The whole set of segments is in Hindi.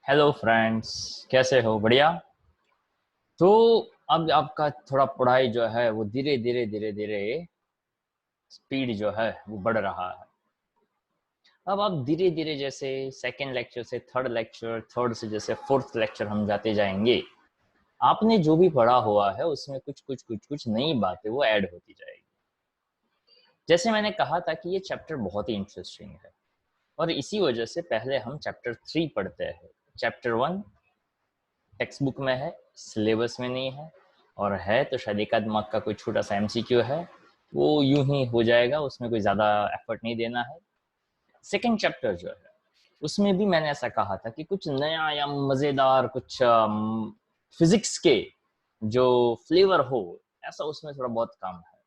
हेलो फ्रेंड्स, कैसे हो? बढ़िया। तो अब आपका थोड़ा पढ़ाई जो है वो धीरे धीरे स्पीड जो है वो बढ़ रहा है। अब आप धीरे धीरे जैसे सेकंड लेक्चर से थर्ड लेक्चर, थर्ड से जैसे फोर्थ लेक्चर हम जाते जाएंगे, आपने जो भी पढ़ा हुआ है उसमें कुछ नई बातें वो ऐड होती जाएगी। जैसे मैंने कहा था कि ये चैप्टर बहुत ही इंटरेस्टिंग है और इसी वजह से पहले हम चैप्टर 3 पढ़ते हैं। चैप्टर 1 टेक्स्ट बुक में है, सिलेबस में नहीं है, और है तो शायद एक आध मार्क का कोई छोटा सा एमसीक्यू है, वो यूं ही हो जाएगा, उसमें कोई ज़्यादा एफर्ट नहीं देना है। सेकंड चैप्टर जो है उसमें भी मैंने ऐसा कहा था कि कुछ नया या मज़ेदार, कुछ फिजिक्स के जो फ्लेवर हो, ऐसा उसमें थोड़ा बहुत काम है।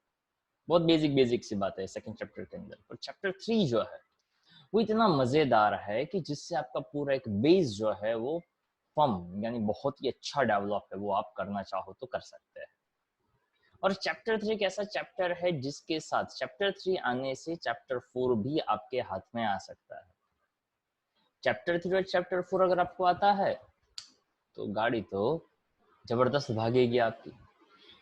बहुत बेसिक बेसिक सी बात है सेकंड चैप्टर के अंदर। और चैप्टर 3 जो है वो इतना मज़ेदार है कि जिससे आपका पूरा एक बेस जो है वो फर्म, यानी बहुत ही अच्छा डेवलप है, वो आप करना चाहो तो कर सकते हैं। और चैप्टर 3 एक ऐसा चैप्टर है जिसके साथ चैप्टर 3 आने से चैप्टर 4 भी आपके हाथ में आ सकता है। चैप्टर 3 और चैप्टर 4 अगर आपको आता है तो गाड़ी तो जबरदस्त भागेगी आपकी।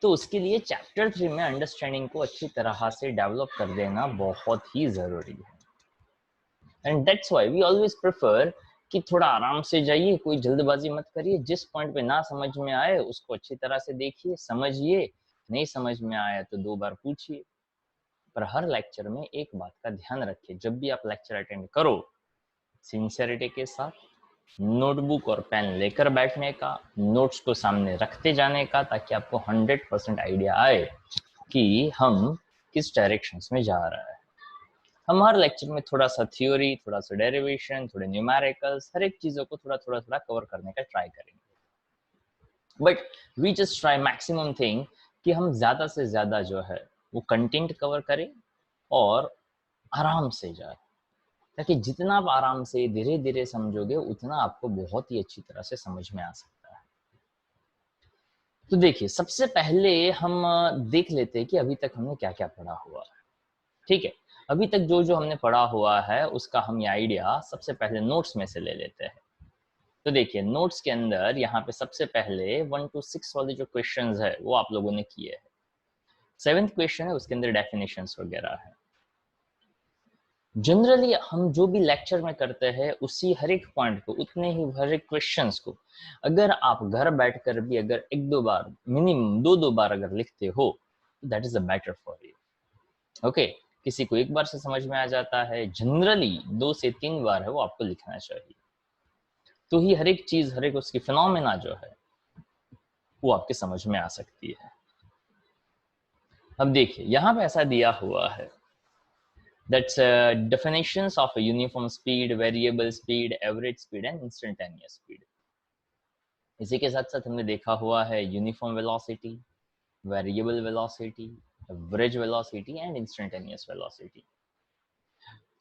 तो उसके लिए चैप्टर 3 में अंडरस्टैंडिंग को अच्छी तरह से डेवलप कर देना बहुत ही ज़रूरी है। And that's why we always prefer कि थोड़ा आराम से जाइए, कोई जल्दबाजी मत करिए। जिस पॉइंट पे ना समझ में आए उसको अच्छी तरह से देखिए, समझिए। नहीं समझ में आया तो 2 बार पूछिए। पर हर लेक्चर में एक बात का ध्यान रखिए, जब भी आप लेक्चर अटेंड करो, सिंसियरिटी के साथ नोटबुक और पेन लेकर बैठने का, नोट्स को सामने रखते जाने का, ताकि आपको 100% आइडिया आए कि हम किस डायरेक्शन में जा रहा है। हम हर लेक्चर में थोड़ा सा थ्योरी, थोड़ा सा डेरिवेशन, थोड़े न्यूमेरिकल्स, हर एक चीज़ों को थोड़ा कवर करने का ट्राई करेंगे। But we just try maximum thing कि हम ज़्यादा से ज़्यादा जो है वो कंटेंट कवर करें और आराम से जाए, ताकि जितना आप आराम से धीरे धीरे समझोगे उतना आपको बहुत ही अच्छी तरह से समझ में आ सकता है। तो देखिए, सबसे पहले हम देख लेते हैं कि अभी तक हमने क्या क्या पढ़ा हुआ है। ठीक है, अभी तक जो जो हमने पढ़ा हुआ है उसका हम ये आइडिया सबसे पहले नोट्स में से ले लेते हैं। तो देखिए, नोट्स के अंदर यहाँ पे सबसे पहले 1 to 6 वाले जो क्वेश्चंस है वो आप लोगों ने किए हैं। 7th क्वेश्चन है, उसके अंदर डेफिनेशंस वगैरह है। जनरली हम जो भी लेक्चर में करते हैं उसी हर एक पॉइंट को, उतने ही हर एक क्वेश्चंस को अगर आप घर बैठकर भी अगर 1-2 बार, मिनिमम 2-2 बार अगर लिखते हो, that is a better for you. Okay, किसी को एक बार से समझ में आ जाता है, जनरली 2 से 3 बार है वो आपको लिखना चाहिए। तो ही हर एक चीज, हर एक उसकी फिनोमेना जो है वो आपके समझ में आ सकती है। अब देखिए, यहाँ पे ऐसा दिया हुआ है, that's definitions of a uniform speed, variable speed, average speed and instantaneous speed। इसी के साथ साथ हमने देखा हुआ है uniform velocity, variable velocity, average velocity and instantaneous velocity.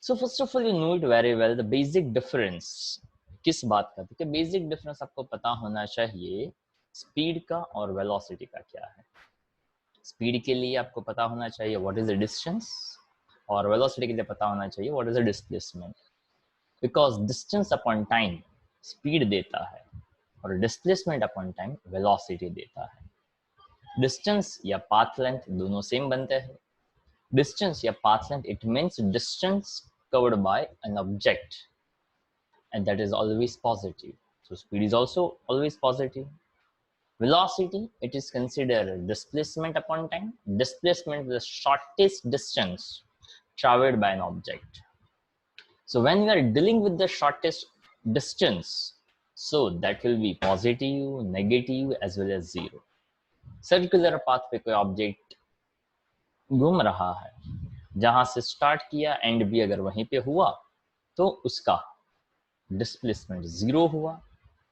So first of all you know it very well the basic difference. किस बात का? तो बेसिक डिफरेंस आपको पता होना चाहिए स्पीड का और वेलोसिटी का क्या है। स्पीड के लिए आपको पता होना चाहिए व्हाट इज द डिस्टेंस, और वेलोसिटी के लिए पता होना चाहिए what is the displacement. Because distance upon time speed देता है और डिस्प्लेसमेंट अपॉन टाइम वेलोसिटी देता है। डिस्टेंस या पाथ लेंथ दोनों सेम बनते हैं। डिस्टेंस या path length it means distance covered by an object, and that is always positive. So speed is also always positive. Velocity, it is considered displacement upon time. Displacement is the shortest distance traveled by an object. So when we are dealing with the shortest distance, so that will be positive, negative as well as zero. Circular path पे कोई ऑब्जेक्ट घूम रहा है, जहां से स्टार्ट किया एंड भी अगर वहीं पे हुआ तो उसका डिस्प्लेसमेंट जीरो हुआ,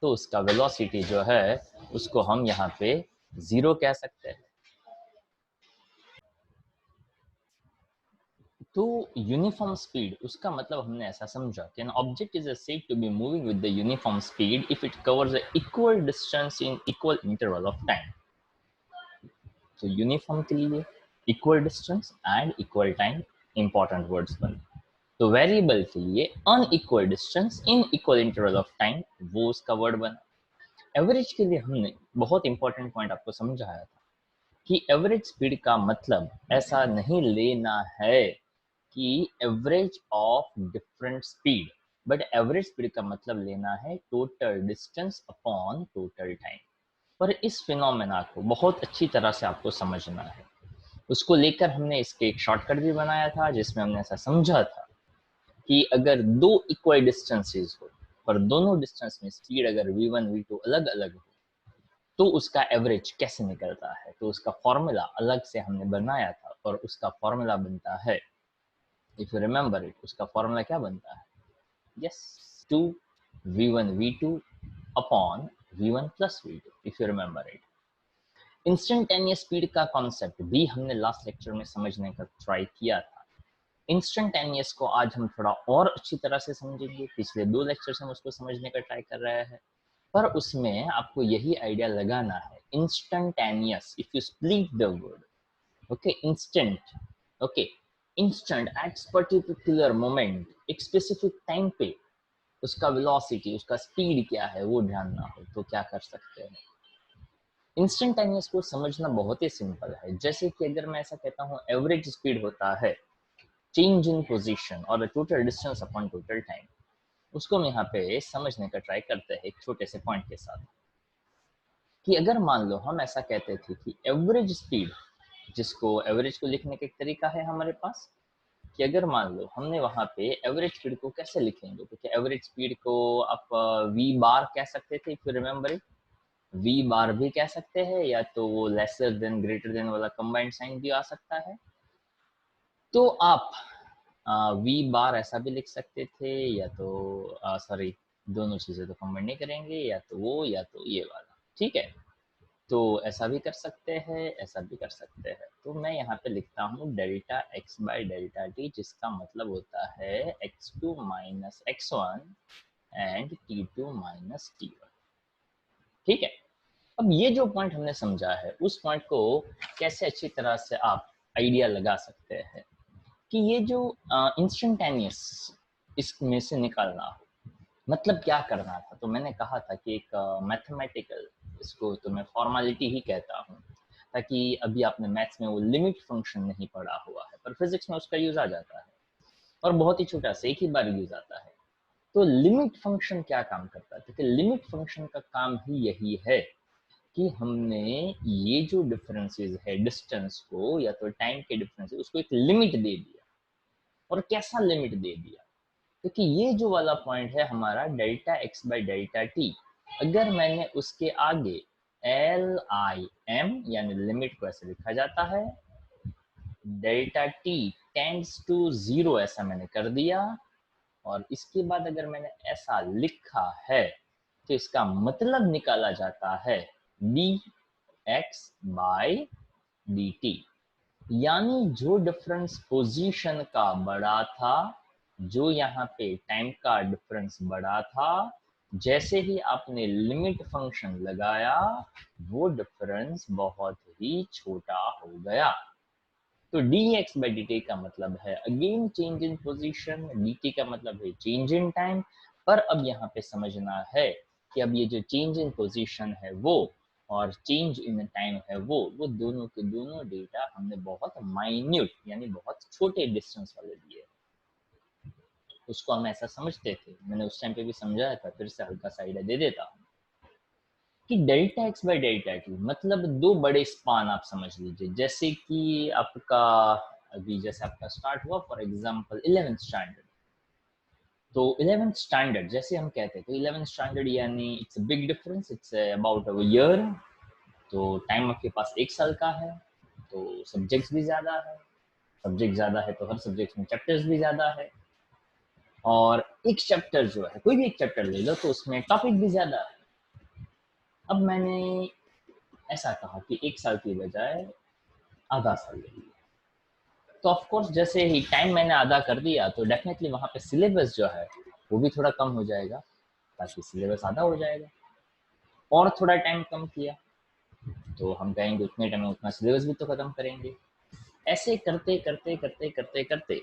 तो उसका वेलोसिटी जो है उसको हम यहाँ पे जीरो कह सकते हैं। तो यूनिफॉर्म स्पीड, उसका मतलब हमने ऐसा समझा कि an object is said to be moving with the uniform speed if it covers a equal distance in equal interval of time. तो यूनिफॉर्म के लिए equal distance and equal time important words बने। तो वेरिएबल के लिए unequal distance in equal interval of time, वो उसका वर्ड बना। एवरेज के लिए हमने बहुत इंपॉर्टेंट पॉइंट आपको समझाया था कि एवरेज स्पीड का मतलब ऐसा नहीं लेना है कि average of different speed, but average speed का मतलब लेना है total distance upon total time. पर इस फिनोमेना को बहुत अच्छी तरह से आपको समझना है, उसको लेकर हमने इसके एक शॉर्टकट भी बनाया था जिसमें हमने ऐसा समझा था कि अगर दो इक्वल डिस्टेंसेस हो पर दोनों डिस्टेंस में स्पीड अगर v1 v2 अलग अलग हो तो उसका एवरेज कैसे निकलता है। तो उसका फॉर्मूला अलग से हमने बनाया था और उसका फॉर्मूला बनता है, इफ यू रिमेंबर इट, उसका फॉर्मूला क्या बनता है, yes, 2 v1 v2 upon v1 plus v2, if you remember it. Instantaneous speed का कॉन्सेप्ट भी हमने लास्ट लेक्चर में समझने का ट्राई किया था। इंस्टेंटेनियस को आज हम थोड़ा और अच्छी तरह से समझेंगे, पिछले 2 लेक्चर से हम उसको समझने का ट्राई कर रहे हैं, पर उसमें आपको यही आइडिया लगाना है, instantaneous, if you split the word, okay, instant, okay, instant at particular moment, एक स्पेसिफिक टाइम पे उसका वेलोसिटी, उसका स्पीड क्या है वो जानना हो तो क्या कर सकते हैं। इंस्टेंटेनियस को समझना बहुत ही सिंपल है। जैसे कि अगर मैं ऐसा कहता हूँ एवरेज स्पीड होता है चेंज इन पोजीशन और total distance upon total time, उसको हम यहाँ पे समझने का ट्राई करते हैं एक छोटे से पॉइंट के साथ कि अगर मान लो हम ऐसा कहते थे कि एवरेज स्पीड, जिसको एवरेज को लिखने का एक तरीका है हमारे पास, कि अगर मान लो हमने वहां पे एवरेज स्पीड को कैसे लिखेंगे, तो क्या एवरेज स्पीड को आप वी बार कह सकते थे, if you remember it, v bar भी कह सकते हैं, या तो वो लेसर देन ग्रेटर देन वाला कंबाइंड साइन भी आ सकता है। तो आप वी बार ऐसा भी लिख सकते थे, या तो सॉरी, दोनों चीजें तो कंबाइन नहीं करेंगे, या तो वो या तो ये वाला, ठीक है। तो ऐसा भी कर सकते हैं, ऐसा भी कर सकते हैं। तो मैं यहाँ पे लिखता हूँ delta x by delta T, जिसका मतलब होता है x2 minus x1 and t2 minus t1, ठीक है। अब ये जो पॉइंट हमने समझा है उस पॉइंट को कैसे अच्छी तरह से आप आइडिया लगा सकते हैं कि ये जो इंस्टेंटेनियस इसमें से निकालना हो, मतलब क्या करना था। तो मैंने कहा था कि एक मैथमेटिकल, इसको तो मैं फॉर्मेलिटी ही कहता हूँ, ताकि अभी आपने मैथ्स में वो लिमिट फंक्शन नहीं पढ़ा हुआ है, पर फिजिक्स में उसका यूज आ जाता है और बहुत ही छोटा सा एक ही बार यूज आता है। तो लिमिट फंक्शन क्या काम करता है, क्योंकि लिमिट फंक्शन का काम ही यही है कि हमने ये जो डिफरेंसेस है डिस्टेंस को या तो टाइम के डिफरेंस, उसको एक लिमिट दे दिया। और कैसा लिमिट दे दिया, क्योंकि ये जो वाला पॉइंट है हमारा delta x by delta T, अगर मैंने उसके आगे एल आई एम यानी लिमिट को ऐसे लिखा जाता है, डेल्टा टी टेंड्स टू 0 ऐसा मैंने कर दिया, और इसके बाद अगर मैंने ऐसा लिखा है तो इसका मतलब निकाला जाता है D x by d T, यानी जो डिफरेंस पोजीशन का बड़ा था, जो यहाँ पे टाइम का डिफरेंस बड़ा था, जैसे ही आपने लिमिट फंक्शन लगाया वो डिफरेंस बहुत ही छोटा हो गया। तो D x by d T का मतलब है again change in position, D T का मतलब है चेंज इन टाइम। पर अब यहाँ पे समझना है कि अब ये जो चेंज इन पोजिशन है वो और चेंज इन टाइम है वो दोनों के दोनों डेटा हमने बहुत माइन्यूट यानी बहुत छोटे डिस्टेंस वाले दिए, उसको हम ऐसा समझते थे। मैंने उस टाइम पे भी समझाया था, फिर से हल्का सा आइडिया दे देता हूँ कि delta x by delta T मतलब दो बड़े स्पान आप समझ लीजिए। जैसे कि आपका अभी जैसे आपका स्टार्ट हुआ फॉर एग्जांपल 11th स्टैंडर्ड, तो 11th स्टैंडर्ड जैसे हम कहते हैं तो 11th स्टैंडर्ड यानी it's a big difference, it's about a year. तो टाइम आपके पास 1 साल का है, तो सब्जेक्ट्स भी ज़्यादा है, सब्जेक्ट ज़्यादा है तो हर सब्जेक्ट में चैप्टर्स भी ज़्यादा है, और एक चैप्टर जो है कोई भी एक चैप्टर ले लो तो उसमें टॉपिक भी ज़्यादा है। अब मैंने ऐसा कहा कि 1 साल की बजाय आधा साल ले लिया, तो ऑफ कोर्स जैसे ही टाइम मैंने आधा कर दिया तो डेफिनेटली वहाँ पे सिलेबस जो है वो भी थोड़ा कम हो जाएगा, ताकि सिलेबस आधा हो जाएगा। और थोड़ा टाइम कम किया तो हम कहेंगे उतने टाइम में उतना सिलेबस भी तो खत्म करेंगे। ऐसे करते करते करते करते करते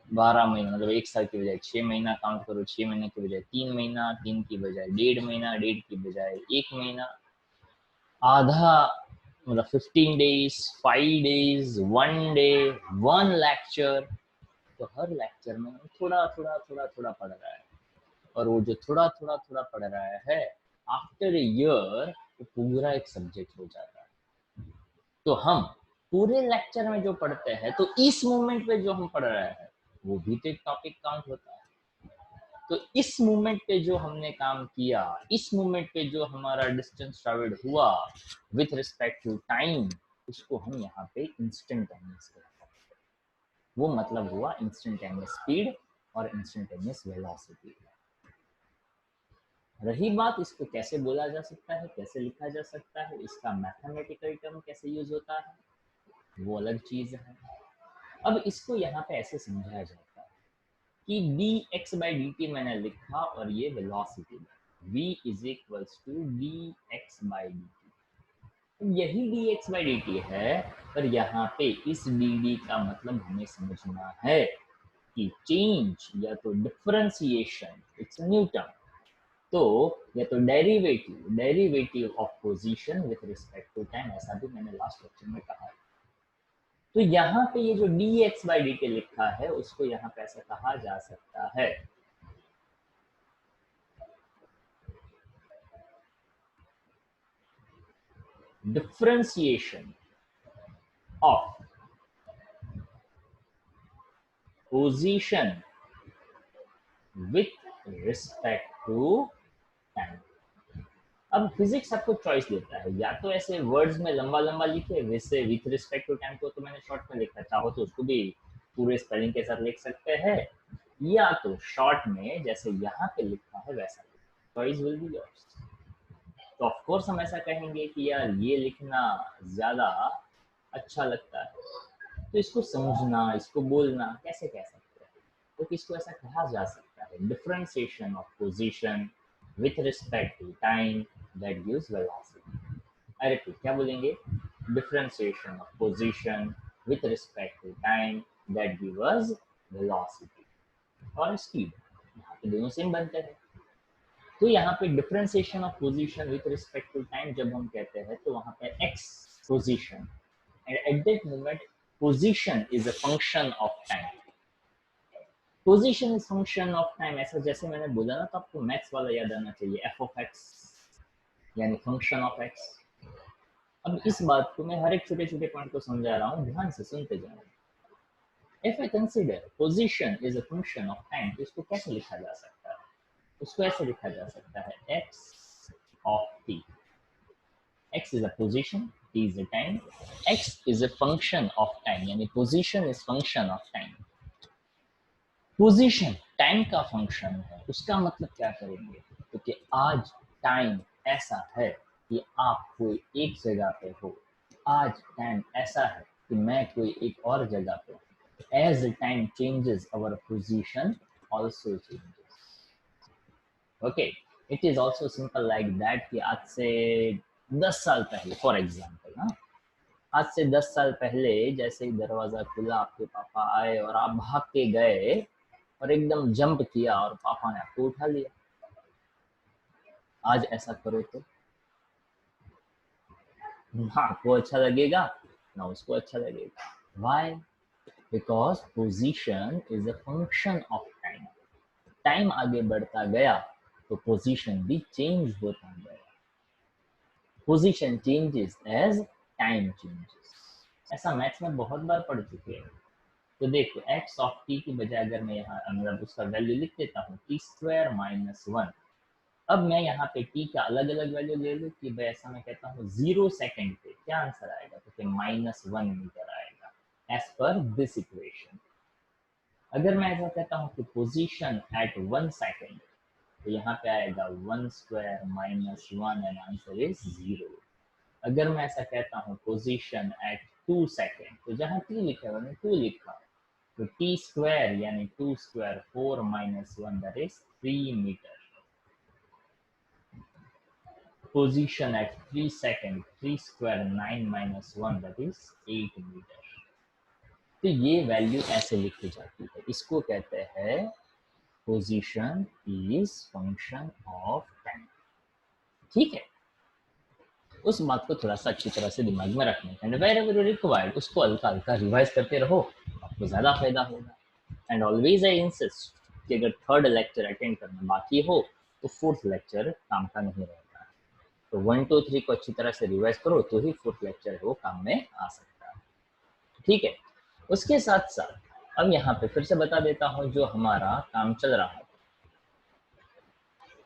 12 महीना मतलब 1 साल की बजाय 6 महीना काउंट करो, 6 महीने की बजाय 3 महीना, 3 की बजाय 1.5 महीना, 1.5 की बजाय 1 महीना, आधा मतलब 15 डेज, 5 डेज, 1 डे, 1 लेक्चर। तो हर लेक्चर में थोड़ा थोड़ा थोड़ा थोड़ा पढ़ रहा है, और वो जो थोड़ा थोड़ा थोड़ा पढ़ रहा है, आफ्टर ए ईयर वो पूरा एक सब्जेक्ट हो जाता है। तो हम पूरे लेक्चर में जो पढ़ते हैं, तो इस मोमेंट पे जो हम पढ़ रहे हैं वो भी तो एक टॉपिक काउंट होता है। तो इस मोमेंट पे जो हमने काम किया, इस मोमेंट पे जो हमारा डिस्टेंस ट्रेवल्ड हुआ विथ रिस्पेक्ट टू टाइम, उसको हम यहाँ पे इंस्टेंटेनियस कहते हैं। वो मतलब हुआ इंस्टेंटेनियस स्पीड और इंस्टेंटेनियस वेलोसिटी। रही बात इसको कैसे बोला जा सकता है, कैसे लिखा जा सकता है, इसका मैथमेटिकल टर्म कैसे यूज होता है, वो अलग चीज है। अब इसको यहाँ पे ऐसे समझाया जाता है कि d x by d t मैंने लिखा और ये velocity v is equals to d x by d t. यही d x by d t है, पर यहाँ पे इस डी डी का मतलब हमें समझना है कि चेंज या तो डिफरेंशिएशन, इट्स न्यू टर्म, तो या तो derivative of position with respect to time, ऐसा भी मैंने लास्ट लेक्चर में कहा। तो यहाँ पे ये जो D x by d T लिखा है, उसको यहाँ पे ऐसा कहा जा सकता है differentiation of position with respect to time। अब फिजिक्स आपको चॉइस देता है, या तो ऐसे वर्ड्स में लंबा लंबा लिखे, वैसे विथ रिस्पेक्ट टू टाइम को तो मैंने शॉर्ट में लिखा, चाहो तो उसको भी पूरे स्पेलिंग के साथ लिख सकते हैं, या तो शॉर्ट में जैसे यहाँ पे लिखा है वैसा। Choice will be yours. तो ऑफ कोर्स हम ऐसा कहेंगे कि यार ये लिखना ज्यादा अच्छा लगता है, तो इसको समझना, इसको बोलना कैसे कह सकते हैं, तो किसको ऐसा कहा जा सकता है, differentiation of position with respect to time that gives velocity. I repeat, क्या बोलेंगे, differentiation of position with respect to time that gives velocity और स्पीड, यहाँ पे दोनों सेम बनते हैं। तो यहाँ पे differentiation of position with respect to time जब हम कहते हैं, तो वहाँ पे x position, and at that moment position is a function of time, position is function of time। ऐसा जैसे मैंने बोला ना, तो आपको मैथ्स वाला याद आना चाहिए, f of x यानी फंक्शन ऑफ x। अब इस बात को मैं हर एक छोटे छोटे पॉइंट को समझा रहा हूँ, ध्यान से सुनते जाओ। if I consider position is a function of time, तो इसको कैसे लिखा जा सकता है, उसको ऐसे लिखा जा सकता है x of t। x is a position, t is a time, x is a function of time, यानी position is function of time। Position time का फंक्शन है, उसका मतलब क्या करेंगे, क्योंकि तो आज टाइम ऐसा है कि आप कोई एक जगह पे हो, आज टाइम ऐसा है कि मैं कोई एक और जगह पे हूँ। As time changes our position also changes. Okay, it is also simple like that कि आज से 10 साल पहले फॉर एग्जाम्पल, हाँ, आज से 10 साल पहले जैसे ही दरवाजा खुला, आपके पापा आए और आप भाग के गए और एकदम जंप किया और पापा ने आपको उठा लिया। आज ऐसा करो तो ना आपको अच्छा लगेगा ना उसको अच्छा लगेगा। Why? Because position is a function of time. Time आगे बढ़ता गया तो पोजीशन भी चेंज होता गया। Position changes as time changes. ऐसा मैथ्स में बहुत बार पढ़ चुके हैं। तो देखो x ऑफ t की बजाय अगर मैं यहाँ मतलब उसका वैल्यू लिख देता हूँ t² - 1। अब मैं यहाँ पे t का अलग अलग वैल्यू ले लूँ कि भाई ऐसा मैं कहता हूँ 0 सेकेंड पे क्या आंसर आएगा, तो फिर -1 मीटर आएगा एज पर दिस इक्वेशन। अगर मैं ऐसा कहता हूँ कि पोजीशन एट 1 सेकेंड, तो यहाँ पे आएगा 1² - 1 एंड आंसर इज 0। अगर मैं ऐसा कहता हूँ पोजीशन एट 2 सेकेंड, तो जहाँ t लिखा है मैंने 2 लिखा, तो t² यानी 2² 4 - 1 that is 3 metre. Position at 3 seconds, 3² 9 - 1 that is 8 meter। तो ये वैल्यू ऐसे लिखी जाती है, इसको कहते हैं position is function of time. ठीक है, उस बात को थोड़ा सा अच्छी तरह से दिमाग में रखने एंड वेर एवर रिक्वायर्ड उसको हल्का हल्का रिवाइज करते रहो, आपको ज़्यादा फायदा होगा। एंड ऑलवेज आई इंसिस्ट कि अगर थर्ड लेक्चर अटेंड करना बाकी हो तो फोर्थ लेक्चर काम का नहीं रहेगा। तो 1 2 3 को अच्छी तरह से रिवाइज करो तो ही फोर्थ लेक्चर है वो काम में आ सकता है। ठीक है, उसके साथ साथ अब यहाँ पे फिर से बता देता हूँ जो हमारा काम चल रहा है।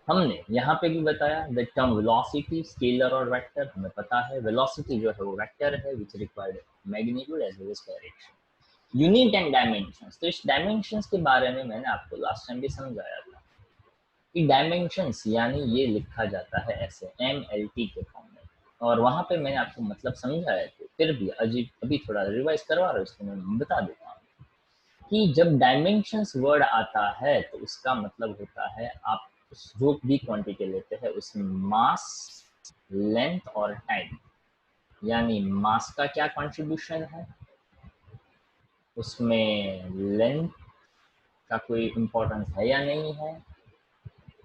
हमने यहाँ पे भी बताया द टर्म वेलोसिटी, स्केलर और वेक्टर हमें पता है। वेलोसिटी जो है वो वेक्टर है which required magnitude as well as direction. Unit and dimensions, तो इस डायमेंशंस के बारे में मैंने आपको लास्ट टाइम भी समझाया था कि डायमेंशंस यानी ये लिखा जाता है ऐसे MLT के फॉर्म में, और वहाँ पे मैंने आपको मतलब समझाया था, फिर भी अभी थोड़ा रिवाइज करवा रहा हूँ इसको मैं बता देता हूँ कि जब डायमेंशंस वर्ड आता है तो उसका मतलब होता है आप जो भी क्वांटिटी लेते हैं उसमें मास, लेंथ और टाइम, यानी मास का क्या कंट्रीब्यूशन है, उसमें लेंथ का कोई इम्पोर्टेंस है या नहीं है,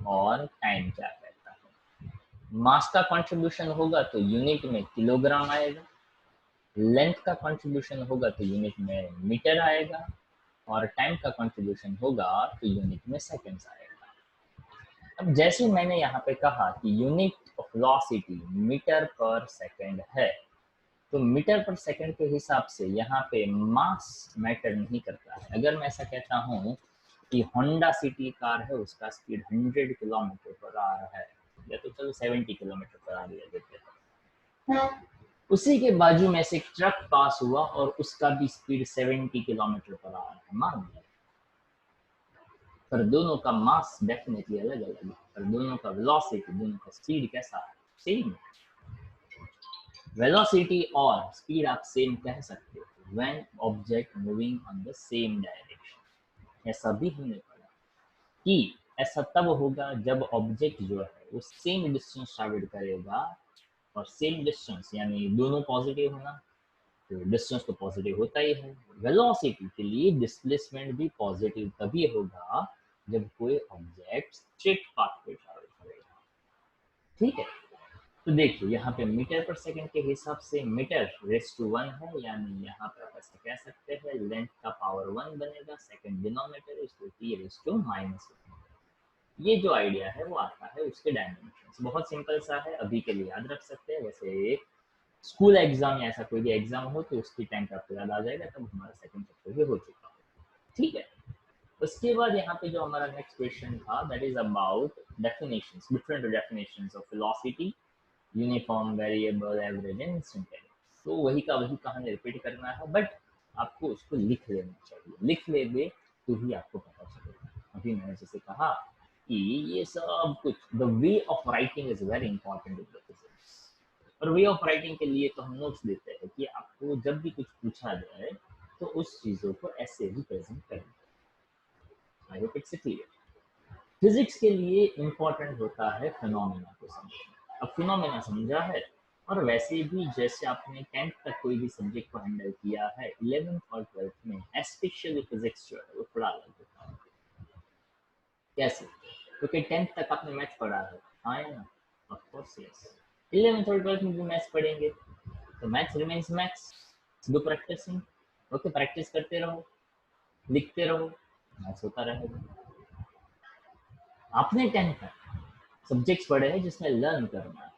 और टाइम क्या कहता है। मास का कंट्रीब्यूशन होगा तो यूनिट में किलोग्राम आएगा, लेंथ का कंट्रीब्यूशन होगा तो यूनिट में मीटर आएगा, और टाइम का कंट्रीब्यूशन होगा तो यूनिट में सेकंड्स आएगा। अब जैसे मैंने यहाँ पे कहा कि unit of velocity metre per second है, तो मीटर पर सेकंड के हिसाब से यहाँ पे मास मैटर नहीं करता है। अगर मैं ऐसा कहता हूँ कि होंडा सिटी कार है उसका स्पीड 100 किलोमीटर पर आवर है, या तो चलो 70 किलोमीटर पर आवर ले देते हैं, उसी के बाजू में से एक ट्रक पास हुआ और उसका भी स्पीड 70 किलोमीटर पर आवर है, मान लिया, पर दोनों का मास डेफिनेटली अलग अलग है, पर दोनों का वेलोसिटी, दोनों का स्पीड कैसा है, सेम। वेलोसिटी और स्पीड आप सेम कह सकते हो when object moving on the same direction. ऐसा भी हमने पढ़ा कि ऐसा तब होगा जब ऑब्जेक्ट जो है वो सेम डिस्टेंस ट्रैवल करेगा, और सेम डिस्टेंस यानी दोनों पॉजिटिव होना, तो डिस्टेंस तो पॉजिटिव होता ही है। वेलोसिटी के लिए डिस्प्लेसमेंट भी पॉजिटिव तभी होगा जब कोई ऑब्जेक्ट स्ट्रेट पाथ पे ट्रैवल करेगा। ठीक है, तो देखिए यहाँ पे मीटर पर सेकंड के हिसाब से मीटर रेस टू 1 है, यानी यहाँ पे आप ऐसे कह सकते हैं लेंथ का पावर 1 बनेगा, सेकंड डिनोमिनेटर इसको टी रेस टू -1। ये जो आइडिया है वो आता है उसके डायमेंशंस, बहुत सिंपल सा है, अभी के लिए याद रख सकते हैं। वैसे स्कूल एग्जाम या ऐसा कोई भी एग्जाम हो तो उसकी टाइम पे आपको याद आ जाएगा, तब हमारा सेकंड चैप्टर भी हो चुका है। ठीक है, उसके बाद यहाँ पे जो हमारा नेक्स्ट क्वेश्चन था that is about definitions, different definitions of velocity, uniform, variable, average and instantaneous. तो वही का वही कहानी रिपीट करना है, बट आपको उसको लिख लेना चाहिए, लिख लेंगे तो ही आपको पता चलेगा। अभी मैंने जैसे कहा कि ये सब कुछ the way of writing is very important in the physics, और वे ऑफ राइटिंग के लिए तो हम नोट्स देते हैं कि आपको जब भी कुछ पूछा जाए तो उस चीज़ों को ऐसे ही प्रेजेंट करना। आई होप इट्स क्लियर। फिजिक्स के लिए इम्पोर्टेंट होता है फिनोमेना को समझना। अब फिनोमेना समझा है, और वैसे भी जैसे आपने 10th तक कोई भी सब्जेक्ट को हैंडल किया है, 11th और 12th में स्पेशली फिजिक्स जो है वो थोड़ा अलग होता है। कैसे? क्योंकि 10th तक आपने मैथ्स पढ़ा है, हाँ या ना? Of course yes. 11th और 12th में भी मैथ्स पढ़ेंगे, तो maths remains maths, do practicing. Okay, practice करते रहो, लिखते रहो, मैथ्स होता रहेगा। आपने 10th तक सब्जेक्ट्स पढ़े हैं जिसमें लर्न करना है,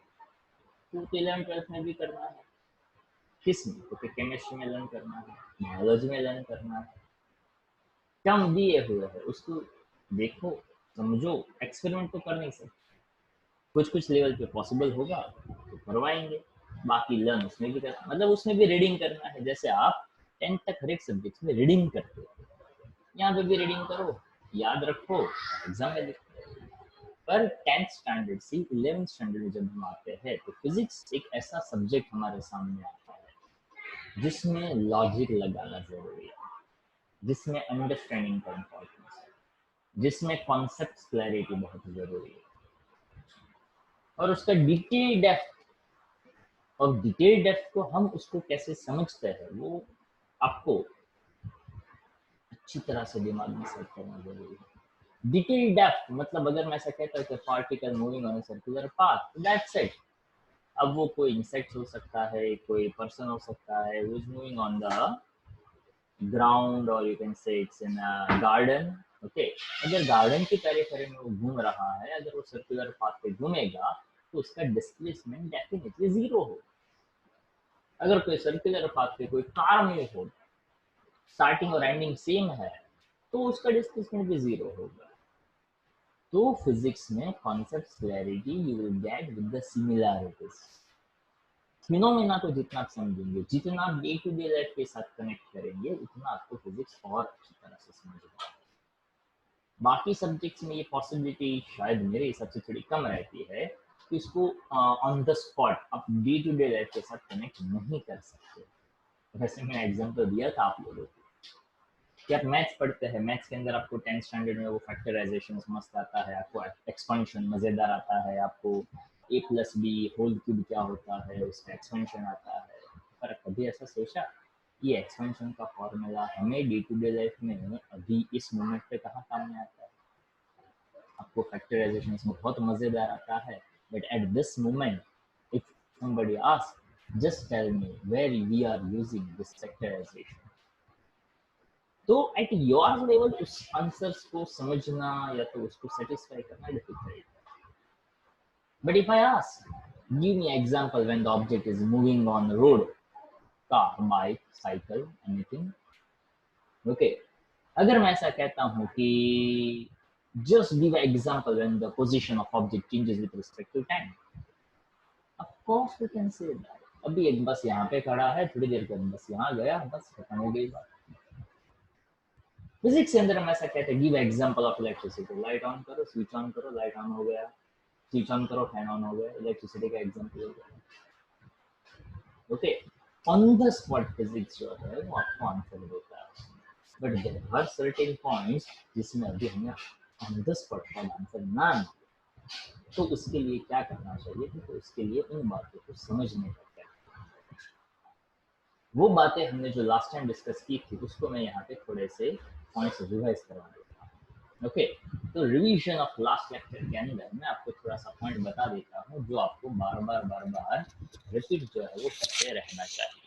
तो 11th 12th में भी करना है। किस में? क्योंकि केमिस्ट्री में लर्न करना है, बायोलॉजी में लर्न करना है, टर्म दिए हुए है उसको देखो, समझो, एक्सपेरिमेंट तो कर नहीं सकते, कुछ कुछ लेवल पे पॉसिबल होगा तो करवाएंगे, बाकी लर्न उसमें भी करना, मतलब उसमें भी रीडिंग करना है। जैसे आप 10th तक हर एक सब्जेक्ट में रीडिंग करते हो, यहाँ पे भी रीडिंग करो, याद रखो, एग्जाम में लिखो। पर 10th स्टैंडर्ड से 11th स्टैंडर्ड में जब हम आते हैं तो फिजिक्स एक ऐसा सब्जेक्ट हमारे सामने आता है जिसमें लॉजिक लगाना जरूरी है, जिसमें अंडरस्टैंडिंग का इम्पोर्टेंस है, जिसमें कॉन्सेप्ट क्लैरिटी बहुत जरूरी है, और उसका डिटेल डेप्थ, और डिटेल डेप्थ को हम उसको कैसे समझते हैं वो आपको अच्छी तरह से दिमाग में सेट करना जरूरी है। डिटेल डेप्थ मतलब अगर मैं ऐसा कहता हूँ कि particle moving on a circular path, that's it. अब वो कोई इंसेक्ट हो सकता है, कोई पर्सन हो सकता है, who is moving on the ground or you can say it's in a garden, okay? अगर गार्डन की पेरिफेरी में वो घूम रहा है, अगर वो सर्कुलर पाथ पे घूमेगा तो उसका डिस्प्लेसमेंट डेफिनेटली जीरो होगा। अगर कोई सर्कुलर पाथ पे कोई कार में हो, स्टार्टिंग और एंडिंग सेम है, तो उसका डिस्प्लेसमेंट भी जीरो होगा। तो फिजिक्स में concept clarity you will get with the similarities. Phenomena को जितना आप समझेंगे, जितना आप डे टू डे लाइफ के साथ कनेक्ट करेंगे, उतना आपको फिजिक्स और अच्छी तरह से समझेगा। बाकी सब्जेक्ट्स में ये पॉसिबिलिटी शायद मेरे हिसाब से थोड़ी कम रहती है कि इसको ऑन द स्पॉट आप डे टू डे लाइफ के साथ कनेक्ट नहीं कर सकते। वैसे मैंने एग्जांपल दिया था आप लोगों को कि आप मैथ्स पढ़ते हैं, मैथ्स के अंदर आपको 10th स्टैंडर्ड में वो फैक्टराइजेशन मस्त आता है, आपको एक्सपेंशन मजेदार आता है, आपको a plus b whole cube क्या होता है उसका एक्सपेंशन आता है। पर कभी ऐसा सोचा ये एक्सपेंशन का फॉर्मूला हमें डे टू डे लाइफ में अभी इस मोमेंट पे कहाँ काम में आता है? आपको फैक्टराइजेशन में बहुत मजेदार आता है, but at this moment if somebody asks just tell me where we are using this factorization, तो एट योर लेवल उस आंसर्स को समझना या तो उसको सेटिस्फाई करना डिफिकल्ट है। But if I ask give me example when the object is moving on road, car, bike, cycle, anything, okay. अगर मैं ऐसा कहता हूँ कि just give example when the position of object changes with respect to time, of course we can say that अभी एक बस यहाँ पे खड़ा है, थोड़ी देर बाद बस यहाँ गया, बस खत्म हो गई बात। फिजिक्स के अंदर हम ऐसा कहते हैं give example of electricity, light on करो, स्विच ऑन करो, लाइट ऑन हो गया, स्विच ऑन करो, फैन ऑन हो गया, इलेक्ट्रिसिटी का एग्जांपल हो गया, okay. On the spot physics जो है वो आपको आंसर देता है, but there are certain points जिसमें अभी हमें ऑन द स्पॉट का आंसर ना मिले, तो उसके लिए क्या करना चाहिए? तो उसके लिए उन बातों को समझने का क्या, वो बातें हमने जो लास्ट टाइम डिस्कस की थी उसको मैं यहाँ पे थोड़े से पॉइंट्स रिवाइज करवा देता हूँ, ओके। तो रिवीजन ऑफ लास्ट लेक्चर के अंदर मैं आपको थोड़ा सा पॉइंट बता देता हूँ जो आपको बार बार रिपीट जो है वो करते रहना चाहिए।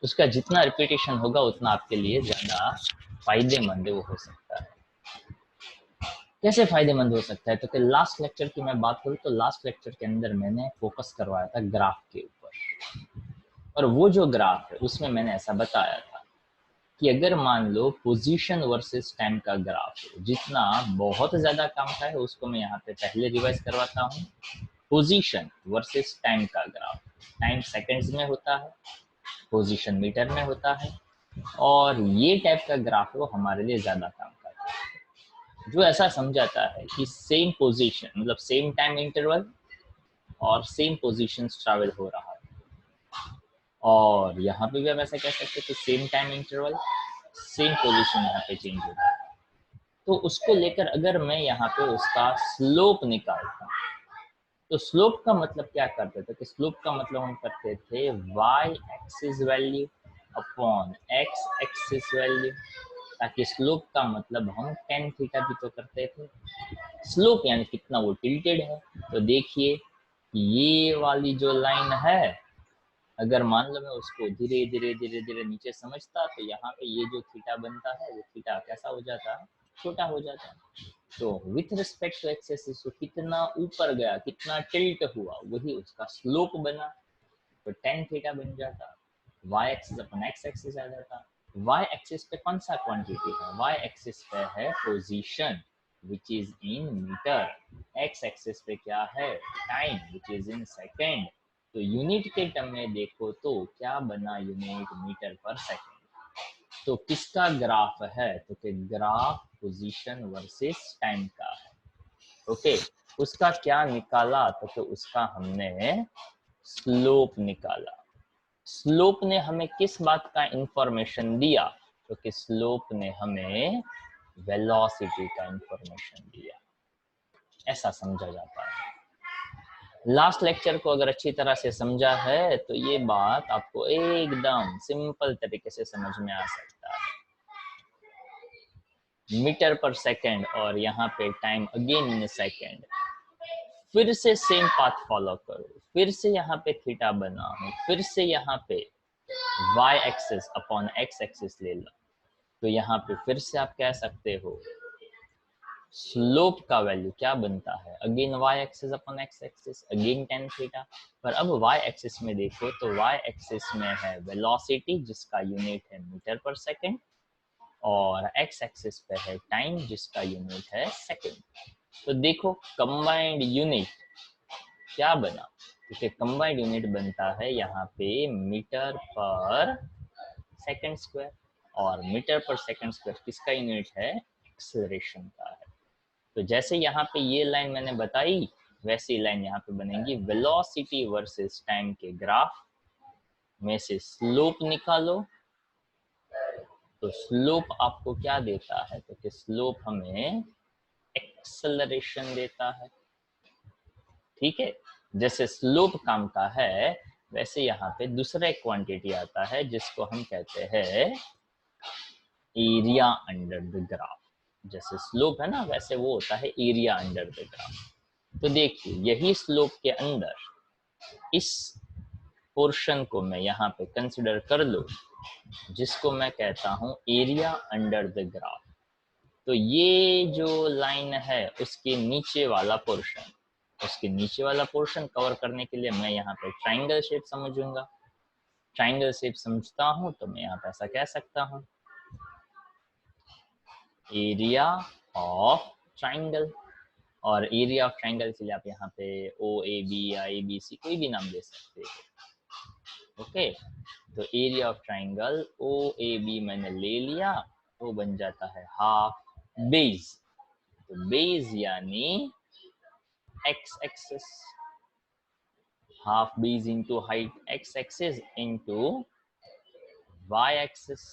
उसका जितना रिपीटेशन होगा उतना आपके लिए ज्यादा फायदेमंद वो हो सकता है। कैसे फायदेमंद हो सकता है? तो कि लास्ट लेक्चर की मैं बात करूँ तो लास्ट लेक्चर के अंदर मैंने फोकस करवाया था ग्राफ के ऊपर, और वो जो ग्राफ है उसमें मैंने ऐसा बताया था कि अगर मान लो पोजीशन वर्सेस टाइम का ग्राफ है, जितना बहुत ज्यादा काम का है उसको मैं यहाँ पे पहले रिवाइज करवाता हूँ। पोजीशन वर्सेस टाइम का ग्राफ, टाइम सेकंड्स में होता है, पोजीशन मीटर में होता है, और ये टाइप का ग्राफ है वो हमारे लिए ज्यादा काम का है, जो ऐसा समझाता है कि सेम पोजीशन मतलब सेम टाइम इंटरवल और सेम पोजीशंस ट्रैवल हो रहा है, और यहाँ पे भी हम ऐसा कह सकते हैं कि same time interval same position यहाँ पे चेंज होता है। तो उसको लेकर अगर मैं यहाँ पे उसका स्लोप निकालता हूँ, तो स्लोप का मतलब क्या करते थे कि स्लोप का मतलब हम करते थे y axis value upon x axis value, ताकि स्लोप का मतलब हम tan थीटा भी तो करते थे। स्लोप यानी कितना वो टिल्टेड है, तो देखिए ये वाली जो लाइन है, अगर मान लो मैं उसको धीरे धीरे धीरे धीरे नीचे समझता तो यहाँ पे ये जो थीटा बनता है वो थीटा कैसा हो जाता है? छोटा हो जाता है। तो with respect to x axis कितना ऊपर गया, कितना टिल्ट हुआ, वही उसका स्लोप बना, तो tan थीटा बन जाता। y एक्सिस अपन x एक्सिस आ जाता। y एक्सिस पे कौन सा क्वांटिटी है? y एक्सिस पे है position which is in metre, x axis पे क्या है? Time which is in second. तो यूनिट के टर्म में देखो तो क्या बना? Unit metre per second. तो किसका ग्राफ है? तो कि ग्राफ पोजीशन वर्सेस टाइम का है, ओके। उसका क्या निकाला? तो कि उसका हमने स्लोप निकाला। स्लोप ने हमें किस बात का इंफॉर्मेशन दिया? तो कि स्लोप ने हमें वेलोसिटी का इंफॉर्मेशन दिया, ऐसा समझा जाता है। लास्ट लेक्चर को अगर अच्छी तरह से समझा है तो ये बात आपको एकदम सिंपल तरीके से समझ में आ सकता है। मीटर पर सेकेंड और यहाँ पे टाइम अगेन इन सेकेंड। फिर से सेम पाथ फॉलो करो, फिर से यहाँ पे थीटा बनाओ, फिर से यहाँ पे y axis upon x axis ले लो। तो यहाँ पे फिर से आप कह सकते हो स्लोप का वैल्यू क्या बनता है, again y axis upon x axis, again tan theta. पर अब y एक्सिस में देखो तो y एक्सिस में है वेलोसिटी जिसका यूनिट है मीटर पर सेकेंड, और x एक्सिस पे है टाइम जिसका यूनिट है सेकेंड। तो देखो कंबाइंड यूनिट क्या बना, क्योंकि कंबाइंड यूनिट बनता है यहाँ पे मीटर पर सेकेंड स्क्वायर, और मीटर पर सेकेंड स्क्वायर किसका यूनिट है, एक्सेलरेशन का है। तो जैसे यहाँ पे ये लाइन मैंने बताई वैसी लाइन यहाँ पे बनेगी, वेलोसिटी वर्सेस टाइम के ग्राफ में से स्लोप निकालो। तो स्लोप आपको क्या देता है, तो कि स्लोप हमें एक्सेलरेशन देता है। ठीक है, जैसे स्लोप काम का है वैसे यहाँ पे दूसरा एक क्वांटिटी आता है जिसको हम कहते हैं एरिया अंडर द ग्राफ। जैसे स्लोप है ना वैसे वो होता है एरिया अंडर द ग्राफ। तो देखिए यही स्लोप के अंदर इस पोर्शन को मैं यहाँ पे कंसिडर कर लूँ जिसको मैं कहता हूँ एरिया अंडर द ग्राफ। तो ये जो लाइन है उसके नीचे वाला पोर्शन, उसके नीचे वाला पोर्शन कवर करने के लिए मैं यहाँ पे ट्राइंगल शेप समझूंगा। ट्राइंगल शेप समझता हूँ तो मैं यहाँ पे ऐसा कह सकता हूँ एरिया ऑफ ट्राइंगल, और एरिया ऑफ ट्राइंगल के लिए आप यहाँ पे ओ ए बी या ए बी सी कोई भी नाम दे सकते हो। ओके, तो area of triangle O A B मैंने ले लिया तो बन जाता है हाफ बेस। तो बेस यानी x axis, half base into height x axis into y axis.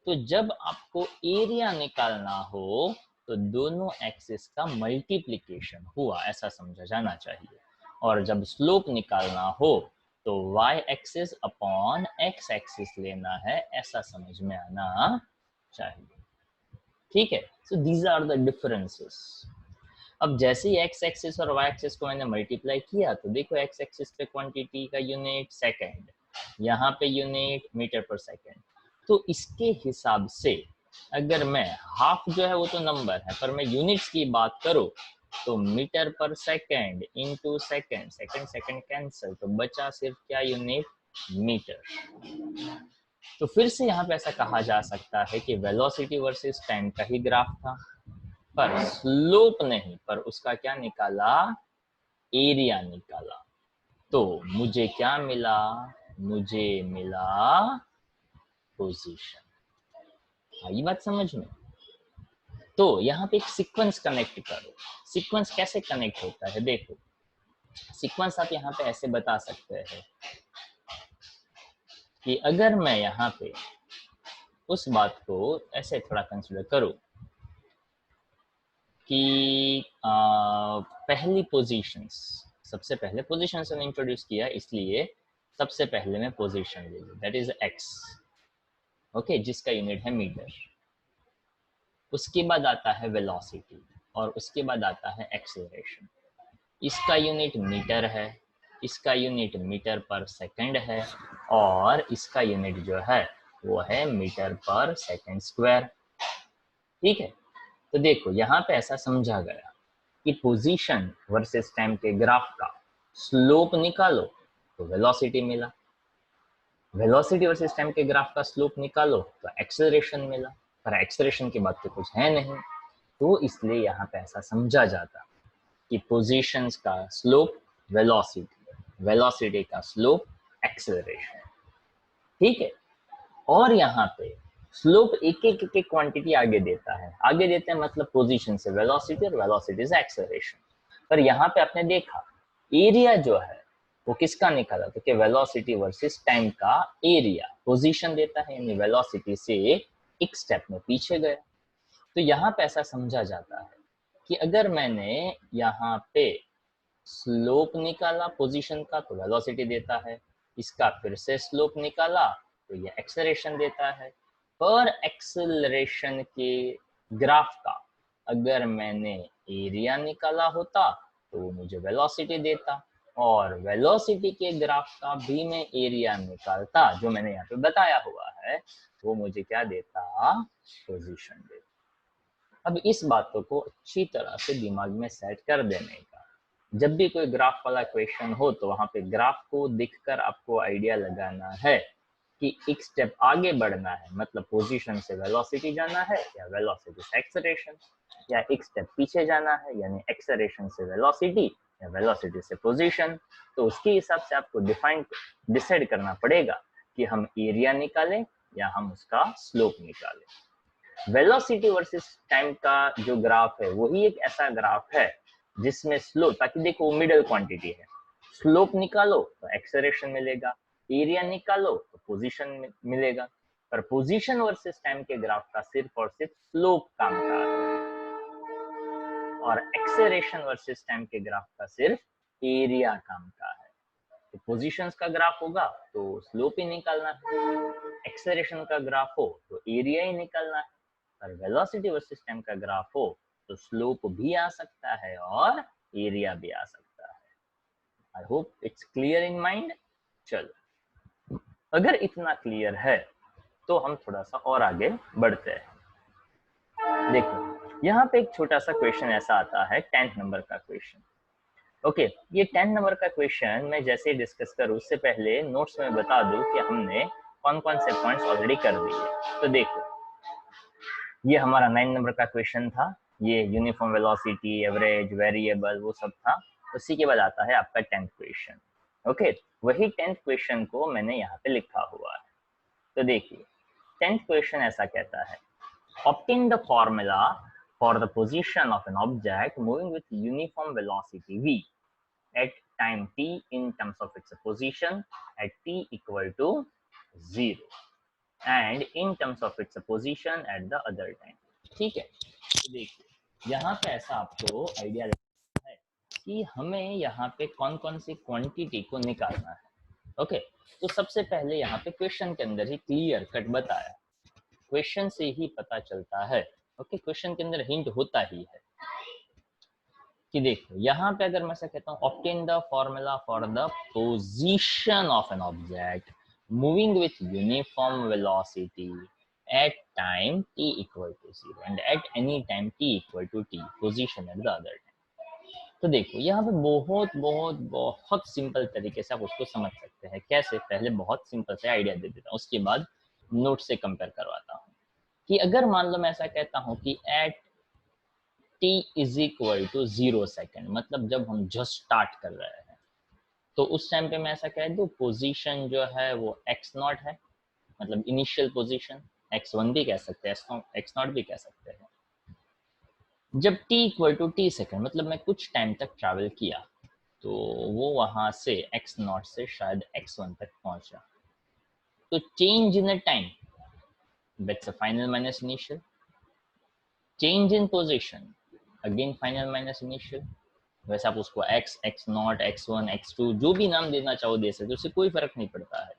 तो जब आपको एरिया निकालना हो तो दोनों एक्सिस का मल्टीप्लिकेशन हुआ ऐसा समझा जाना चाहिए, और जब स्लोप निकालना हो तो y axis upon x axis लेना है ऐसा समझ में आना चाहिए। ठीक है, so these are the differences. अब जैसे ही x एक्सिस और y एक्सिस को मैंने मल्टीप्लाई किया तो देखो x एक्सिस पे क्वांटिटी का यूनिट सेकंड, यहाँ पे यूनिट मीटर पर सेकंड। तो इसके हिसाब से अगर मैं हाफ जो है वो तो नंबर है पर मैं यूनिट्स की बात करूँ तो metre per second into second, second second cancel, तो बचा सिर्फ क्या यूनिट, मीटर। तो फिर से यहाँ पे ऐसा कहा जा सकता है कि वेलोसिटी वर्सेस टाइम का ही ग्राफ था, पर स्लोप नहीं, पर उसका क्या निकाला, एरिया निकाला। तो मुझे क्या मिला, मुझे मिला पोजीशन। आई बात समझ में? तो यहाँ पे एक सीक्वेंस कनेक्ट करो। सीक्वेंस कैसे कनेक्ट होता है, देखो सीक्वेंस आप यहाँ पे ऐसे बता सकते हैं कि अगर मैं यहाँ पे उस बात को ऐसे थोड़ा कंसिडर करूँ कि पहली पोजीशंस, सबसे पहले पोजीशंस ने इंट्रोड्यूस किया इसलिए सबसे पहले मैं पोजीशन ले लूँ, दैट इज एक्स। ओके, जिसका यूनिट है मीटर। उसके बाद आता है वेलोसिटी और उसके बाद आता है एक्सेलरेशन। इसका यूनिट मीटर है, इसका यूनिट मीटर पर सेकंड है, और इसका यूनिट जो है वो है मीटर पर सेकंड स्क्वायर। ठीक है, तो देखो यहाँ पे ऐसा समझा गया कि पोजीशन वर्सेस टाइम के ग्राफ का स्लोप निकालो तो वेलोसिटी मिला, वेलोसिटी वर्सेस टाइम के ग्राफ का स्लोप निकालो तो एक्सेलरेशन मिला, पर एक्सेलरेशन की बात तो कुछ है नहीं, तो इसलिए यहाँ पे ऐसा समझा जाता कि पोजीशंस का स्लोप वेलोसिटी, वेलोसिटी का स्लोप एक्सेलरेशन। ठीक है, और यहाँ पे स्लोप एक एक क्वांटिटी आगे देता है, आगे देते हैं मतलब पोजीशन से वेलोसिटी और वेलोसिटी से एक्सेलरेशन। पर यहाँ पे आपने देखा एरिया जो है वो किसका निकाला, तो कि वेलोसिटी वर्सेस टाइम का एरिया पोजीशन देता है, यानी वेलोसिटी से एक स्टेप में पीछे गया। तो यहाँ पे ऐसा समझा जाता है कि अगर मैंने यहाँ पे स्लोप निकाला पोजीशन का तो वेलोसिटी देता है, इसका फिर से स्लोप निकाला तो ये एक्सेलरेशन देता है, पर एक्सेलरेशन के ग्राफ का अगर मैंने एरिया निकाला होता तो मुझे वेलोसिटी देता, और वेलोसिटी के ग्राफ का भी मैं एरिया निकालता जो मैंने यहाँ पे बताया हुआ है, वो मुझे क्या देता, पोजीशन देता। अब इस बातों को अच्छी तरह से दिमाग में सेट कर देने का, जब भी कोई ग्राफ वाला क्वेश्चन हो तो वहां पे ग्राफ को देखकर आपको आइडिया लगाना है कि एक स्टेप आगे बढ़ना है, मतलब पोजीशन से वेलोसिटी जाना है या वेलोसिटी से एक्सेलरेशन, या एक स्टेप पीछे जाना है यानी एक्सेलरेशन से वेलोसिटी या वेलोसिटी से पोजीशन। तो उसके हिसाब से आपको डिसाइड करना पड़ेगा कि हम एरिया निकालें या हम उसका स्लोप निकालें। वेलोसिटी वर्सेस टाइम का जो ग्राफ है वही एक ऐसा ग्राफ है जिसमें स्लोप, ताकि देखो मिडिल क्वांटिटी है, स्लोप निकालो तो एक्सेलरेशन मिलेगा, एरिया निकालो तो पोजीशन मिलेगा, पर पोजीशन वर्सेस टाइम के ग्राफ का सिर्फ और सिर्फ स्लोप काम का है, और एक्सेलरेशन वर्सेस टाइम के ग्राफ का सिर्फ एरिया काम का है। तो पोजीशंस का ग्राफ होगा तो स्लोप ही निकालना है, एक्सेलरेशन का ग्राफ हो तो एरिया ही निकालना है, पर वेलोसिटी वर्सेस टाइम का ग्राफ हो तो स्लोप भी आ सकता है और एरिया भी आ सकता है। I hope it's clear in mind. चलो, अगर इतना क्लियर है तो हम थोड़ा सा और आगे बढ़ते हैं। देखो यहाँ पे एक छोटा सा क्वेश्चन ऐसा आता है 10th नंबर का क्वेश्चन। ओके, ये 10 नंबर का क्वेश्चन मैं जैसे ही डिस्कस करूँ उससे पहले नोट्स में बता दूं कि हमने कौन कौन से पॉइंट्स ऑलरेडी कर दिए। तो देखो, ये हमारा 9 नंबर का क्वेश्चन था, ये यूनिफॉर्म वेलोसिटी, एवरेज, वेरिएबल, वो सब था। उसी के बाद आता है आपका 10th क्वेश्चन। ओके, वही 10th क्वेश्चन को मैंने यहाँ पे लिखा हुआ है। तो देखिए 10th क्वेश्चन ऐसा कहता है, obtain the formula for the position of an object moving with uniform velocity v at time t in terms of its position at t equal to 0 and in terms of its position at the other time। ठीक है, तो देखिए यहाँ पे ऐसा आपको आइडिया लगता है कि हमें यहाँ पे कौन कौन सी क्वांटिटी को निकालना है। ओके, तो सबसे पहले यहाँ पे क्वेश्चन के अंदर ही क्लियर कट बताया, क्वेश्चन से ही पता चलता है। ओके, क्वेश्चन के अंदर हिंट होता ही है कि देखो यहाँ पे अगर मैं ऐसा कहता हूँ, obtain the formula for the position of N object moving with uniform velocity at time t equal to 0 and at any time t equal to t position at the other time। तो देखो यहाँ पे बहुत बहुत बहुत सिंपल तरीके से आप उसको समझ सकते हैं। कैसे? पहले बहुत सिंपल से आइडिया दे देता हूँ, उसके बाद नोट से कंपेयर करवाता हूँ कि अगर मान लो मैं ऐसा कहता हूँ कि at t is equal to 0 second, मतलब जब हम जस्ट स्टार्ट कर रहे हैं, तो उस टाइम पे मैं ऐसा कह दूं पोजीशन जो है वो x0 है, मतलब इनिशियल पोजीशन, x1 भी कह सकते हैं, x0 भी कह सकते हैं। जब t equal to t second, मतलब मैं कुछ टाइम तक ट्रैवल किया, तो वो वहां से x0 से शायद x1 तक पहुंचा, तो change in a time, that's a final minus initial. Change in position, again final minus initial. वैसे आप उसको x, x0, x1, x2 जो भी नाम देना चाहो दे सकते हो, उससे कोई फर्क नहीं पड़ता है।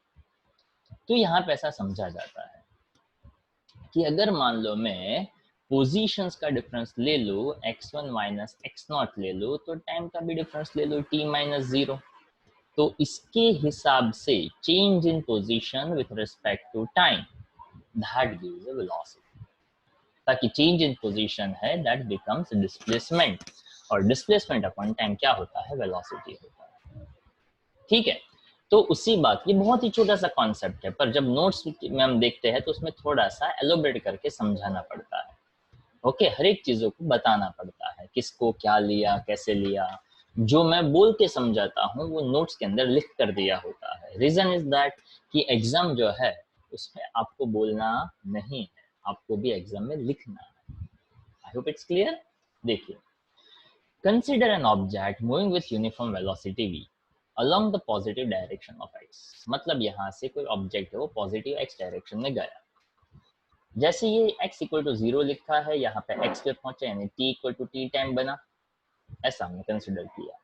तो यहाँ पे ऐसा समझा जाता है कि अगर मान लो मैं पोजीशंस का डिफरेंस ले लो, x1 माइनस x0 ले लो, तो टाइम का भी डिफरेंस ले लो, t माइनस 0। तो इसके हिसाब से change in position with respect to time, that gives a velocity. ताकि चेंज इन पोजीशन है दैट बिकम्स डिस्प्लेसमेंट, और डिस्प्लेसमेंट अपॉन टाइम क्या होता है? वेलोसिटी होता है। ठीक है, तो उसी बात, ये बहुत ही छोटा सा कॉन्सेप्ट है, पर जब नोट्स में हम देखते हैं तो उसमें थोड़ा सा एलोबरेट करके समझाना पड़ता है। ओके, हर एक चीजों को बताना पड़ता है, किसको क्या लिया, कैसे लिया। जो मैं बोल के समझाता हूँ वो नोट्स के अंदर लिख कर दिया होता है। रीजन इज दैट कि एग्जाम जो है उसमें आपको बोलना नहीं है, आपको भी एग्जाम में लिखना है। I hope it's clear. देखिए, consider an object moving with uniform velocity v along the positive direction of x। मतलब यहाँ से कोई ऑब्जेक्ट है वो पॉजिटिव x डायरेक्शन में गया। जैसे ये x इक्वल टू 0 लिखा है, यहाँ पे x पे पहुंचे यानी t equal to t time बना, ऐसा हमने कंसिडर किया।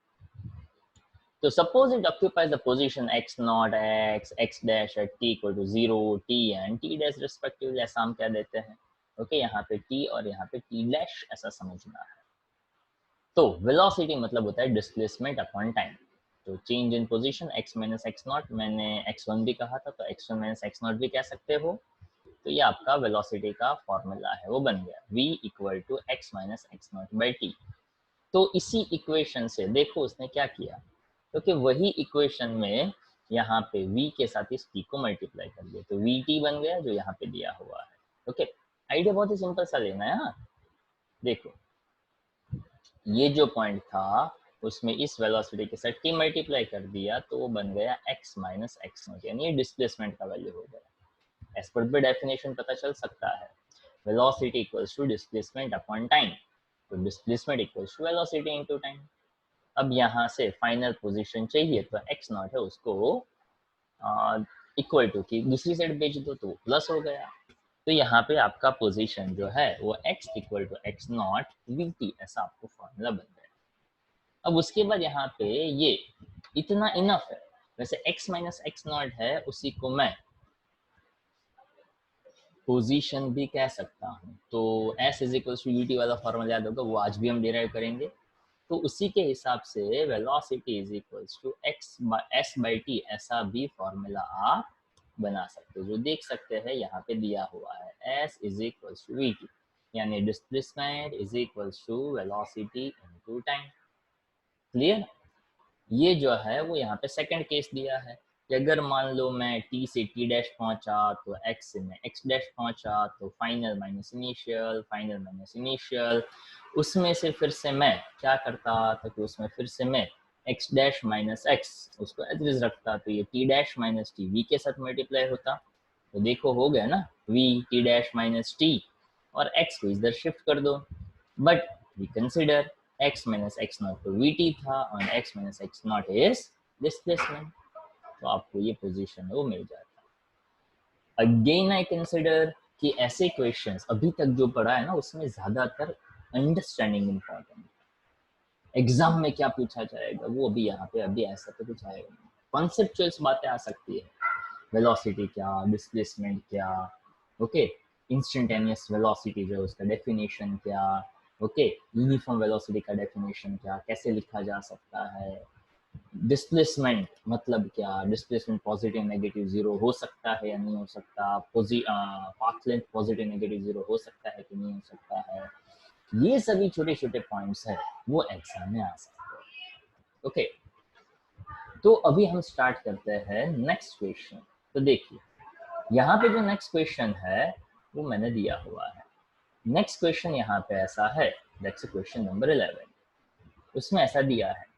तो suppose it occupies the position x0, x, x dash at t equal to 0, t and t dash respectively, ऐसा हम क्या देते हैं। ओके, यहाँ पे t और यहाँ पे t डैश ऐसा समझना है। तो वेलोसिटी मतलब होता है डिस्प्लेसमेंट अपॉन टाइम। तो change in position x minus x not, मैंने x1 भी कहा था तो x1 माइनस एक्स नॉट भी कह सकते हो। तो ये आपका वेलोसिटी का फॉर्मूला है, वो बन गया v equal to x minus x not by t. तो इसी इक्वेशन से देखो उसने क्या किया, क्योंकि तो वही इक्वेशन में यहाँ पे v के साथ इस t को मल्टीप्लाई कर दिया, तो vt बन गया जो यहाँ पे दिया हुआ है। ओके, आइडिया बहुत ही सिंपल सा लेना है। हाँ देखो, ये जो पॉइंट था उसमें इस वेलोसिटी के साथ t मल्टीप्लाई कर दिया तो वो बन गया x माइनस एक्स नॉट, यानी ये डिस्प्लेसमेंट का वैल्यू हो गया। एज पर द डेफिनेशन पता चल सकता है, velocity equals to displacement upon time, तो displacement equals to velocity into time. अब यहाँ से फाइनल पोजीशन चाहिए तो x नॉट है उसको इक्वल टू की दूसरी साइड भेज दो तो प्लस हो गया। तो यहाँ पे आपका पोजीशन जो है वो x equal to x not v t, ऐसा आपको फॉर्मूला बन गया। अब उसके बाद यहाँ पे ये इतना इनफ है। वैसे x माइनस एक्स नॉट है, उसी को मैं पोजीशन भी कह सकता हूँ। तो s is equal to u t वाला फॉर्मूला याद होगा, वो आज भी हम डिराइव करेंगे। तो उसी के हिसाब से velocity is equals to x s by t, ऐसा भी फॉर्मूला आप बना सकते हो, जो देख सकते हैं यहाँ पे दिया हुआ है s is equals to v t, यानी displacement is equals to velocity into time. Clear? ये जो है वो यहाँ पे सेकंड केस दिया है कि अगर मान लो मैं t से t डैश पहुंचा तो x से मैं x डैश पहुंचा, तो final minus initial, final minus initial, उसमें से फिर से मैं क्या करता था कि उसमें फिर से मैं x डैश माइनस एक्स उसको एज इज रखता, तो ये t dash minus T v के साथ मल्टीप्लाई होता। तो देखो हो गया ना, v t dash minus t, और x को इधर शिफ्ट कर दो। But we consider x minus x naught तो vt था और x minus x naught is displacement, तो आपको ये पोजीशन है वो मिल जाता। अगेन आई कंसिडर कि ऐसे क्वेश्चंस अभी तक जो पढ़ा है ना उसमें ज्यादातर अंडरस्टैंडिंग इंपॉर्टेंट है। एग्जाम में क्या पूछा जाएगा वो अभी यहाँ पे अभी ऐसा तो कुछ आएगा नहीं, कॉन्सेप्चुअल बातें आ सकती है, वेलोसिटी क्या, डिस्प्लेसमेंट क्या, ओके, इंस्टेंटेनियस वेलोसिटी जो है उसका डेफिनेशन क्या, ओके, यूनिफॉर्म वेलोसिटी का डेफिनेशन क्या, कैसे लिखा जा सकता है, डिस्प्लेसमेंट मतलब क्या, डिस्प्लेसमेंट पॉजिटिव नेगेटिव जीरो हो सकता है या नहीं हो सकता, path length positive negative zero हो सकता है कि नहीं हो सकता है, ये सभी छोटे छोटे पॉइंट्स है वो एग्जाम में आ सकते हैं। ओके, तो अभी हम स्टार्ट करते हैं नेक्स्ट क्वेश्चन। तो देखिए यहाँ पे जो नेक्स्ट क्वेश्चन है वो मैंने दिया हुआ है। नेक्स्ट क्वेश्चन यहाँ पे ऐसा है, दैट्स क्वेश्चन नंबर 11। उसमें ऐसा दिया है,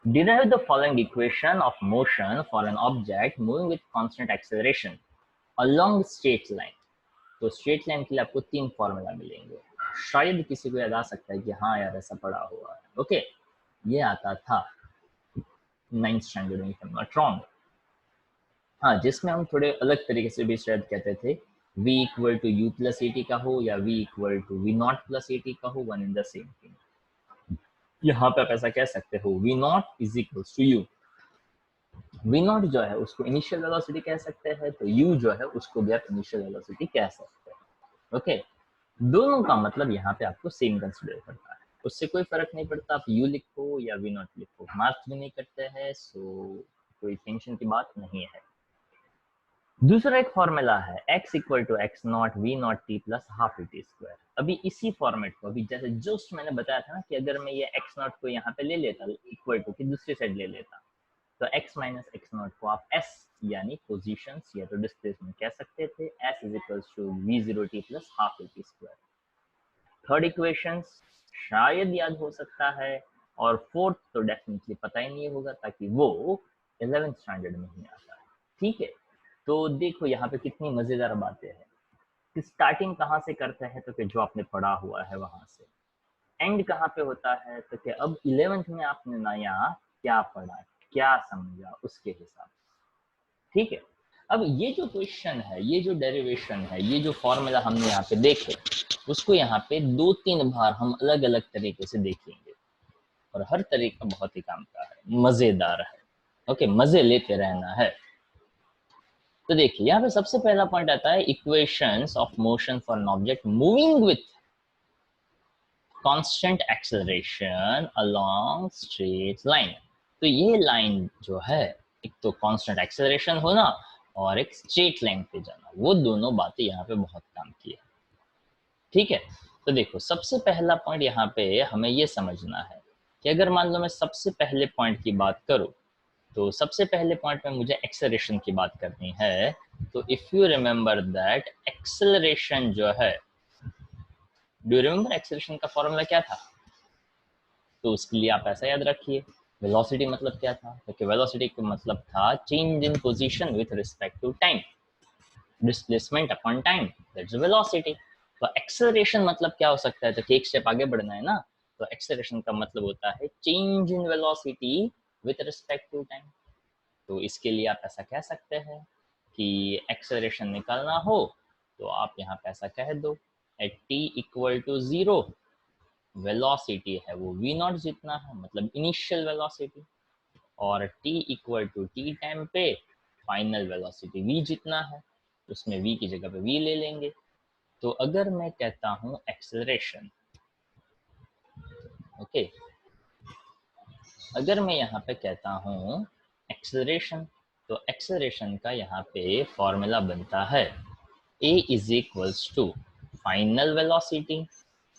derive the following equation of motion for an object moving with constant acceleration along straight line। तो स्ट्रेट लाइन के लिए आपको 3 फॉर्मूला मिलेंगे। शायद किसी को याद आ सकता है कि हाँ यार ऐसा पढ़ा हुआ है। ओके, ये आता था 9th स्टैंडर्ड में, नॉट रॉन्ग। हाँ, जिसमें हम थोड़े अलग तरीके से भी शायद कहते थे, v equal to u plus a t का हो या v equal to v not plus a t का हो, one in the same thing. यहाँ पे आप ऐसा कह सकते हो, v not is equal to u. v not जो है उसको इनिशियल वेलोसिटी कह सकते हैं, तो u जो है उसको भी आप इनिशियल वेलोसिटी कह सकते हैं। ओके, दोनों का मतलब यहाँ पे आपको सेम कंसिडर करता है, उससे कोई फर्क नहीं पड़ता आप u लिखो या v नॉट लिखो, मार्क्स भी नहीं करते हैं, सो कोई टेंशन की बात नहीं है। दूसरा एक फॉर्मूला है x equal to x not v not t plus half t square. अभी इसी फॉर्मेट को अभी जैसे जस्ट मैंने बताया था ना कि अगर मैं ये x नॉट को यहाँ पे ले लेता इक्वल टू की दूसरी साइड ले लेता, तो x माइनस एक्स नॉट को आप s यानी पोजीशंस या तो डिस्प्लेसमेंट कह सकते थे, s is equal to v zero t plus half t square. Third equation शायद याद हो सकता है, और फोर्थ तो डेफिनेटली पता ही नहीं होगा ताकि वो 11th स्टैंडर्ड में ही आता है। ठीक है, तो देखो यहाँ पे कितनी मजेदार बातें हैं कि स्टार्टिंग कहाँ से करते हैं, तो कि जो आपने पढ़ा हुआ है वहां से, एंड कहाँ पे होता है, तो कि अब 11th में आपने नया क्या पढ़ा, क्या समझा, उसके हिसाब से। ठीक है, अब ये जो क्वेश्चन है, ये जो डेरिवेशन है, ये जो फॉर्मूला हमने यहाँ पे देखे, उसको यहाँ पे 2-3 बार हम अलग अलग तरीके से देखेंगे, और हर तरीका बहुत ही काम का है, मजेदार है। ओके, मजे लेते रहना है। तो देखिए यहाँ पे सबसे पहला पॉइंट आता है equations of motion for an object moving with constant acceleration along straight line. तो ये लाइन जो है एक तो कांस्टेंट एक्सेलरेशन होना और एक स्ट्रेट लाइन पे जाना, वो दोनों बातें यहाँ पे बहुत काम की है। ठीक है, तो देखो सबसे पहला पॉइंट यहाँ पे हमें ये समझना है कि अगर मान लो मैं सबसे पहले पॉइंट की बात करूं, तो सबसे पहले पॉइंट में मुझे एक्सेलरेशन की बात करनी है। तो if you remember that acceleration जो है, डू यू रिमेंबर एक्सेलरेशन का फॉर्मूला क्या था? तो उसके लिए आप ऐसा याद रखिए, वेलोसिटी मतलब क्या था? क्योंकि वेलोसिटी का मतलब था change in position with respect to time, displacement upon time, that's velocity. तो एक्सेलरेशन मतलब क्या हो सकता है? तो एक स्टेप आगे बढ़ना है ना, तो एक्सेलरेशन का मतलब होता है change in velocity with respect to time. तो इसके लिए आप ऐसा कह सकते हैं कि एक्सेलरेशन निकालना हो तो आप यहाँ पे ऐसा कह दो, at t equal to 0 velocity है वो v नॉट जितना है, मतलब इनिशियल वेलोसिटी, और t equal to t time पे फाइनल वेलोसिटी v जितना है, उसमें v की जगह पे v ले लेंगे। तो अगर मैं कहता हूँ एक्सेलरेशन, ओके, अगर मैं यहाँ पे कहता हूँ एक्सेलरेशन, तो एक्सेलरेशन का यहाँ पे फॉर्मूला बनता है a is equals to final velocity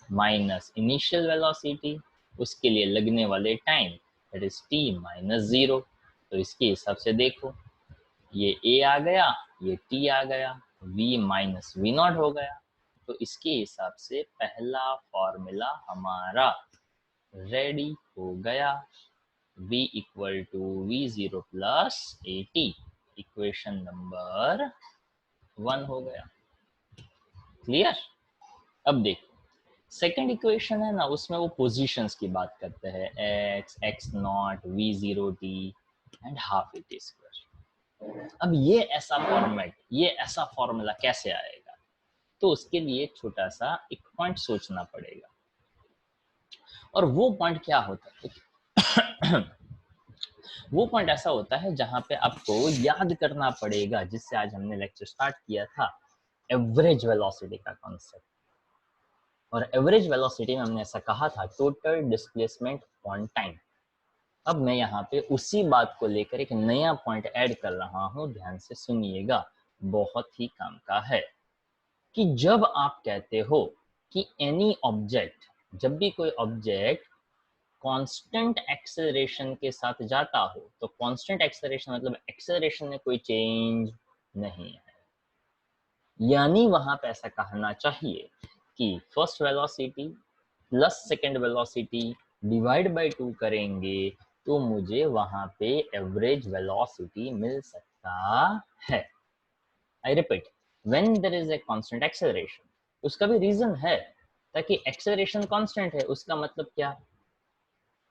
minus initial velocity, उसके लिए लगने वाले time that is t minus 0। तो इसके हिसाब से देखो, ये a आ गया, ये t आ गया, v माइनस वी नॉट हो गया। तो इसके हिसाब से पहला फॉर्मूला हमारा रेडी हो गया, v equal to v0 plus at, equation number 1 हो गया। क्लियर? अब देखो सेकेंड इक्वेशन है ना, उसमें वो पोजीशंस की बात करते हैं, x, x not, v0 t and half a t square. अब ये ऐसा फॉर्मेट, ये ऐसा फॉर्मूला कैसे आएगा? तो उसके लिए छोटा सा एक पॉइंट सोचना पड़ेगा, और वो पॉइंट क्या होता है? वो पॉइंट ऐसा होता है जहां पे आपको याद करना पड़ेगा, जिससे आज हमने लेक्चर स्टार्ट किया था, एवरेज वेलोसिटी का कॉन्सेप्ट। और एवरेज वेलोसिटी में हमने ऐसा कहा था, टोटल डिस्प्लेसमेंट ऑन टाइम। अब मैं यहाँ पे उसी बात को लेकर एक नया पॉइंट ऐड कर रहा हूँ, ध्यान से सुनिएगा, बहुत ही काम का है। कि जब आप कहते हो कि एनी ऑब्जेक्ट, जब भी कोई ऑब्जेक्ट कांस्टेंट एक्सेलरेशन के साथ जाता हो, तो कांस्टेंट एक्सेलरेशन मतलब एक्सेलरेशन में कोई चेंज नहीं है, यानी वहां पे ऐसा कहना चाहिए कि first velocity plus second velocity divide by 2 करेंगे तो मुझे वहां पे एवरेज वेलोसिटी मिल सकता है। I repeat, when there is a constant acceleration, उसका भी रीजन है, ताकि एक्सेलरेशन कांस्टेंट है, उसका मतलब क्या?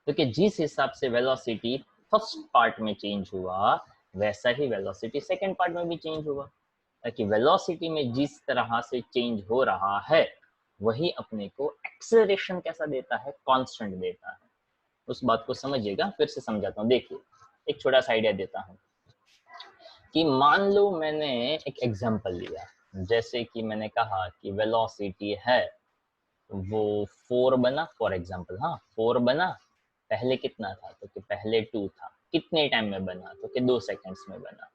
क्योंकि जिस हिसाब से वेलोसिटी फर्स्ट पार्ट में चेंज हुआ, वैसा ही वेलोसिटी सेकेंड पार्ट में भी चेंज हुआ, ताकि वेलोसिटी में जिस तरह से चेंज हो रहा है वही अपने को एक्सेलरेशन कैसा देता है? कांस्टेंट देता है। उस बात को समझिएगा, फिर से समझाता हूँ। देखिए एक छोटा सा आइडिया देता हूँ कि मान लो मैंने एक एग्जांपल लिया, जैसे कि मैंने कहा कि वेलोसिटी है वो 4 बना, फॉर एग्जांपल, हाँ 4 बना, पहले कितना था? तो कि पहले 2 था, कितने टाइम में बना? तो कि 2 सेकंड्स में बना।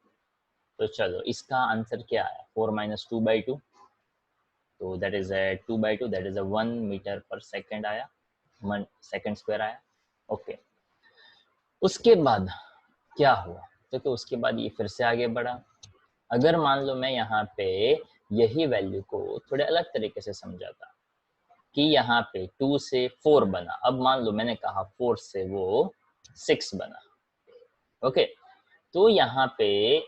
तो चलो इसका आंसर क्या आया? 4 माइनस 2/2, तो that is 2/2, that is 1 metre per second आया, 1 सेकंड स्क्वायर आया। ओके, उसके बाद क्या हुआ? तो उसके बाद ये फिर से आगे बढ़ा। अगर मान लो मैं यहाँ पे यही वैल्यू को थोड़े अलग तरीके से समझाता कि यहाँ पे 2 से 4 बना, अब मान लो मैंने कहा 4 से वो 6 बना। ओके, तो यहाँ पे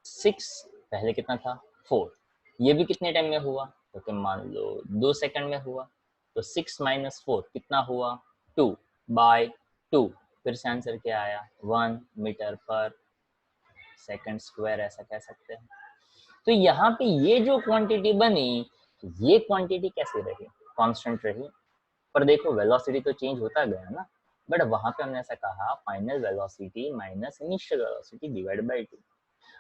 6 पहले कितना था? 4, ये भी कितने टाइम में हुआ? तो मान लो 2 सेकंड में हुआ। तो 6 माइनस 4 कितना हुआ? 2/2। फिर से आंसर क्या आया? 1 मीटर पर सेकंड स्क्वायर, ऐसा कह सकते हैं। तो यहाँ पे ये जो क्वांटिटी बनी, ये क्वांटिटी कैसे रही? कांस्टेंट रही। पर देखो वेलोसिटी तो चेंज होता गया ना, बट वहां पे हमने ऐसा कहा final velocity minus initial velocity divide by 2।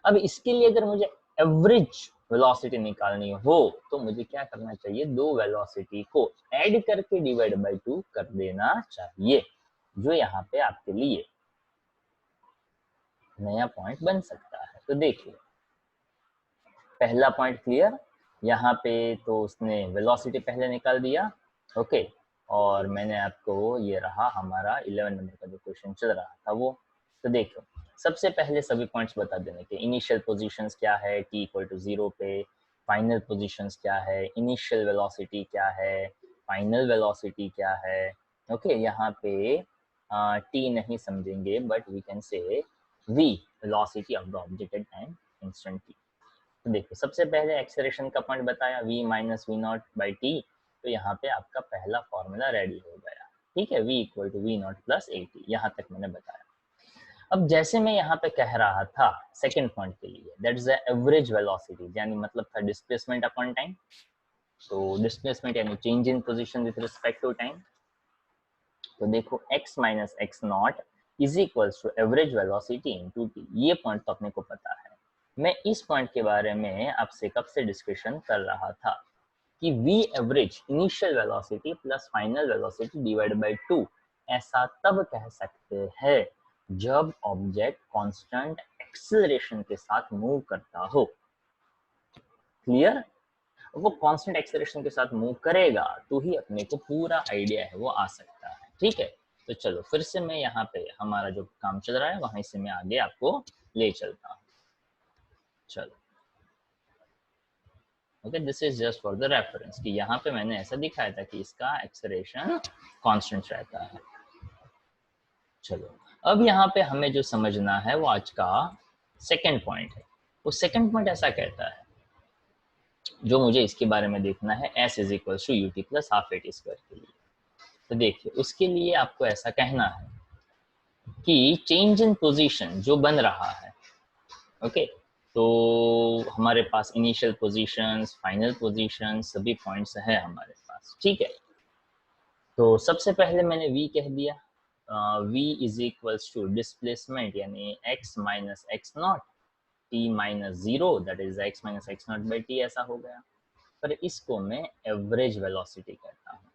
अब इसके लिए अगर मुझे एवरेज वेलोसिटी निकालनी हो तो मुझे क्या करना चाहिए, दो वेलोसिटी को ऐड करके डिवाइड बाय 2 कर देना चाहिए, जो यहाँ पे आपके लिए नया पॉइंट बन सकता है। तो देखिए पहला पॉइंट क्लियर, यहाँ पे तो उसने वेलोसिटी पहले निकाल दिया, ओके, और मैंने आपको ये रहा हमारा 11 नंबर का जो क्वेश्चन चल रहा था वो। तो देखो सबसे पहले सभी पॉइंट्स बता देने के, इनिशियल पोजीशंस क्या है t इक्वल टू 0 पे, फाइनल पोजीशंस क्या है, इनिशियल वेलोसिटी क्या है, फाइनल वेलोसिटी क्या है, ओके। यहाँ पे t नहीं समझेंगे but we can say v, velocity of the object at time instant t। तो देखो सबसे पहले एक्सेलरेशन का पॉइंट बताया v minus v not by t, तो यहाँ पे आपका पहला फॉर्मूला रेडी हो गया, ठीक है, v equal to v not plus a t, यहाँ तक मैंने बताया। अब जैसे मैं यहाँ पे कह रहा था सेकंड पॉइंट के लिए, that is the average velocity, यानी मतलब था डिस्प्लेसमेंट अपॉन टाइम। तो डिस्प्लेसमेंट यानी change in position with respect to time. तो देखो x minus x not is equals to average velocity into t, ये पॉइंट तो अपने को पता है। मैं इस पॉइंट के बारे में आपसे कब से डिस्कशन कर रहा था कि v average initial velocity plus final velocity divide by 2, ऐसा तब कह सकते हैं जब ऑब्जेक्ट कांस्टेंट एक्सेलरेशन के साथ मूव करता हो। क्लियर? वो कांस्टेंट एक्सेलरेशन के साथ मूव करेगा तो ही अपने को पूरा आइडिया है वो आ सकता है, ठीक है। तो चलो फिर से मैं यहाँ पे हमारा जो काम चल रहा है वहीं से मैं आगे आपको ले चलता हूँ। चलो okay, this is just for the reference कि यहाँ पे मैंने ऐसा दिखाया था कि इसका एक्सेलरेशन कांस्टेंट रहता है। चलो अब यहाँ पे हमें जो समझना है वो आज का सेकंड पॉइंट है। वो सेकंड पॉइंट ऐसा कहता है, जो मुझे इसके बारे में देखना है, s is equal to u t plus half a t square के लिए। तो देखिए उसके लिए आपको ऐसा कहना है कि चेंज इन पोजीशन जो बन रहा है, ओके, तो हमारे पास इनिशियल पोजीशंस, फाइनल पोजीशंस, सभी पॉइंट्स हैं हमारे पास, ठीक है। तो सबसे पहले मैंने v कह दिया, v is equals to displacement यानी x minus x not t minus zero, that is x minus x not by t, ऐसा हो गया। पर इसको मैं एवरेज वेलोसिटी कहता हूँ।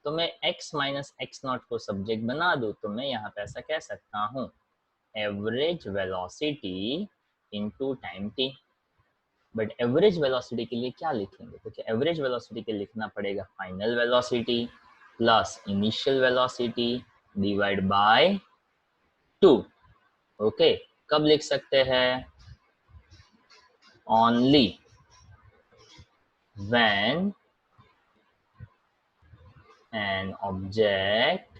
तो मैं x माइनस एक्स नॉट को सब्जेक्ट बना दूँ तो मैं यहाँ पे ऐसा कह सकता हूँ average velocity into time t। But average velocity के लिए क्या लिखेंगे, क्योंकि एवरेज वेलोसिटी के लिए लिखना पड़ेगा final velocity plus initial velocity divide by 2, okay. कब लिख सकते हैं, only when an object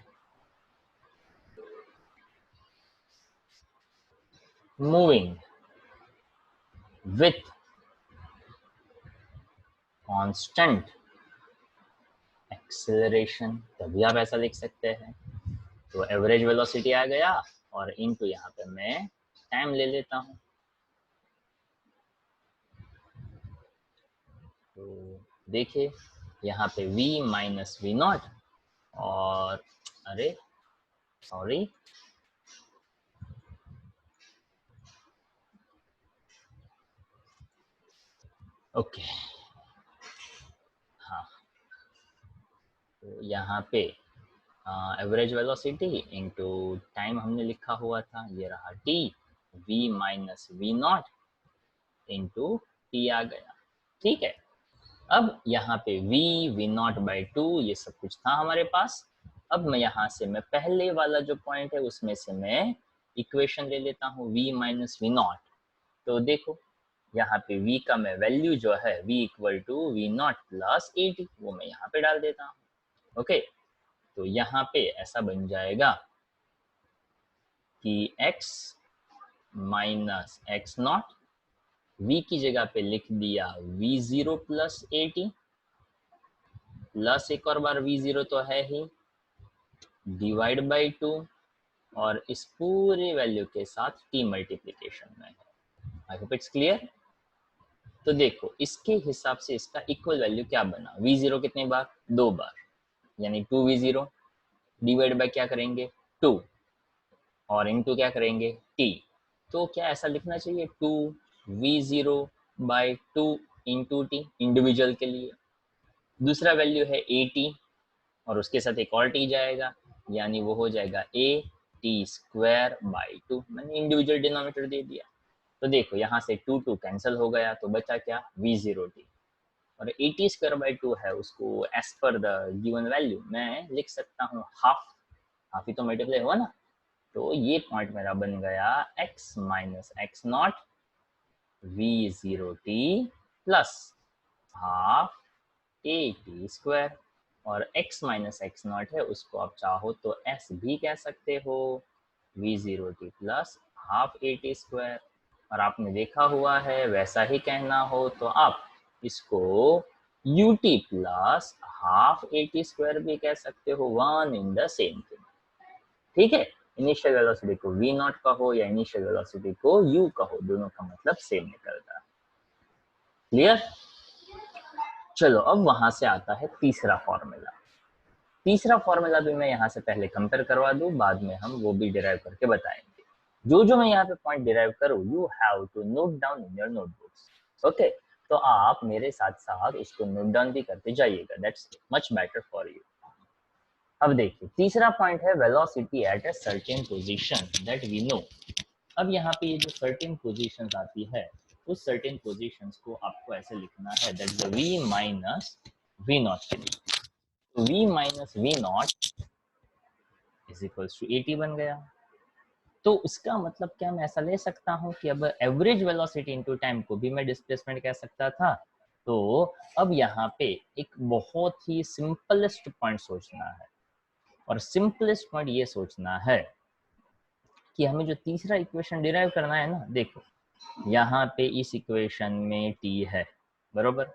moving with constant acceleration, तभी आप ऐसा लिख सकते हैं। तो एवरेज वेलोसिटी आ गया और इनटू यहाँ पे मैं टाइम ले लेता हूँ। तो देखिए यहाँ पे v माइनस वी नॉट, और अरे सॉरी, ओके, हाँ, तो यहाँ पे एवरेज वेलोसिटी इनटू टाइम हमने लिखा हुआ था, ये रहा t, v minus v naught into t आ गया, ठीक है। अब यहाँ पे v v not by two ये सब कुछ था हमारे पास। अब मैं यहाँ से मैं पहले वाला जो पॉइंट है उसमें से मैं इक्वेशन ले लेता हूँ v माइनस वी नॉट। तो देखो यहाँ पे v का मैं वैल्यू जो है v equal to v not plus a t, वो मैं यहाँ पे डाल देता हूँ, ओके। तो यहाँ पे ऐसा बन जाएगा कि x minus x not, v की जगह पे लिख दिया v zero plus a T, plus एक और बार v जीरो तो है ही, डिवाइड बाई 2, और इस पूरे वैल्यू के साथ t मल्टीप्लीकेशन में है। I hope it's clear. तो देखो इसके हिसाब से इसका इक्वल वैल्यू क्या बना, v जीरो कितने बार, 2 बार, यानी 2v0 डिवाइड बाय क्या करेंगे 2, और इनटू क्या करेंगे t। तो क्या ऐसा लिखना चाहिए 2v0 by 2 into T, individual के लिए। दूसरा वैल्यू है ए टी, और उसके साथ एक और टी जाएगा, यानी वो हो जाएगा ए टी स्क्वायर बाई 2। मैंने इंडिविजुअल डिनोमिनेटर दे दिया। तो देखो यहाँ से 2 2 कैंसिल हो गया, तो बचा क्या, v0t। और 80 स्क्वायर बाई 2 है, उसको as per the given value मैं लिख सकता हूँ हाफ। हाफ ही तो मल्टीप्लाई हुआ ना, तो ये पॉइंट मेरा बन गया x minus x not v0t plus half a t square. और x माइनस एक्स नॉट है, उसको आप चाहो तो s भी कह सकते हो, v0t plus half a t square. और आपने देखा हुआ है, वैसा ही कहना हो तो आप इसको ut plus half a t square भी कह सकते हो, one in the same thing. ठीक है, इनिशियल वेलोसिटी को v नॉट कहो या इनिशियल वेलोसिटी को u कहो, दोनों का मतलब सेम निकलता है। क्लियर? चलो अब वहां से आता है तीसरा फॉर्मूला। तीसरा फॉर्मूला भी मैं यहाँ से पहले कंपेयर करवा दूं, बाद में हम वो भी डिराइव करके बताएंगे। जो जो मैं यहाँ पे पॉइंट डिराइव करूँ, you have to note down in your notebooks. Okay, तो आप मेरे साथ साथ उसको नोट डाउन भी करते जाइएगा, that's much better for you. अब देखिए तीसरा पॉइंट है velocity at a certain position that we know. अब यहाँ पे ये जो सर्टेन पोजीशंस आती है, उस सर्टेन पोजीशंस को आपको ऐसे लिखना है, that is v minus v not के लिए। तो v minus v not is equals to 80 बन गया। तो उसका मतलब क्या, मैं ऐसा ले सकता हूँ कि अब एवरेज वेलोसिटी इनटू टाइम को भी मैं डिस्प्लेसमेंट कह सकता था। तो अब यहाँ पे एक बहुत ही सिंपलेस्ट पॉइंट सोचना है, और सिंपलेस्ट पॉइंट ये सोचना है कि हमें जो तीसरा इक्वेशन डिराइव करना है ना, देखो यहाँ पे इस इक्वेशन में t है, बरोबर,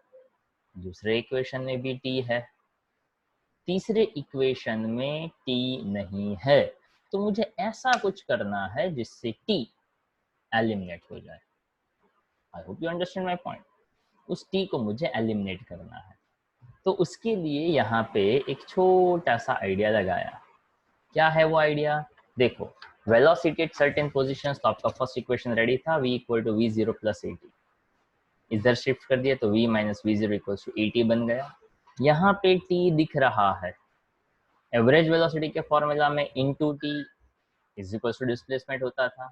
दूसरे इक्वेशन में भी t है, तीसरे इक्वेशन में t नहीं है। तो मुझे ऐसा कुछ करना है जिससे t एलिमिनेट हो जाए। आई hope you understand my point. उस t को मुझे एलिमिनेट करना है। तो उसके लिए यहाँ पे एक छोटा सा आइडिया लगाया। क्या है वो आइडिया? देखो वेलोसिटी एट सर्टेन पोजीशंस, तो आपका फर्स्ट इक्वेशन रेडी था, v equal to v0 plus 80। इधर शिफ्ट कर दिया तो v minus v0 equals to 80 बन गया। यहाँ पे t दिख रहा है, एवरेज वेलोसिटी के फॉर्मूला में into t is equals to displacement होता था।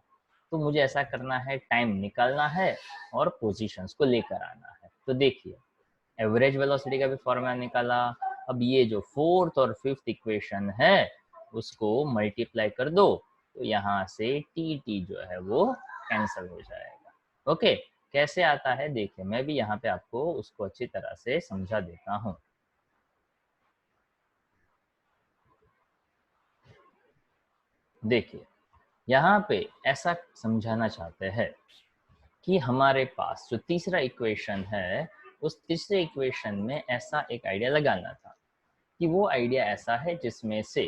तो मुझे ऐसा करना है, टाइम निकालना है और पोजीशंस को लेकर आना है। तो देखिए एवरेज वेलोसिटी का भी फॉर्मूला निकाला। अब ये जो फोर्थ और फिफ्थ इक्वेशन है उसको मल्टीप्लाई कर दो, तो यहाँ से टी टी जो है वो कैंसिल हो जाएगा। ओके, कैसे आता है देखिए, मैं भी यहाँ पे आपको उसको अच्छी तरह से समझा देता हूँ। देखिए यहाँ पे ऐसा समझाना चाहते हैं कि हमारे पास जो तीसरा इक्वेशन है, उस तीसरे इक्वेशन में ऐसा एक आइडिया लगाना था कि वो आइडिया ऐसा है जिसमें से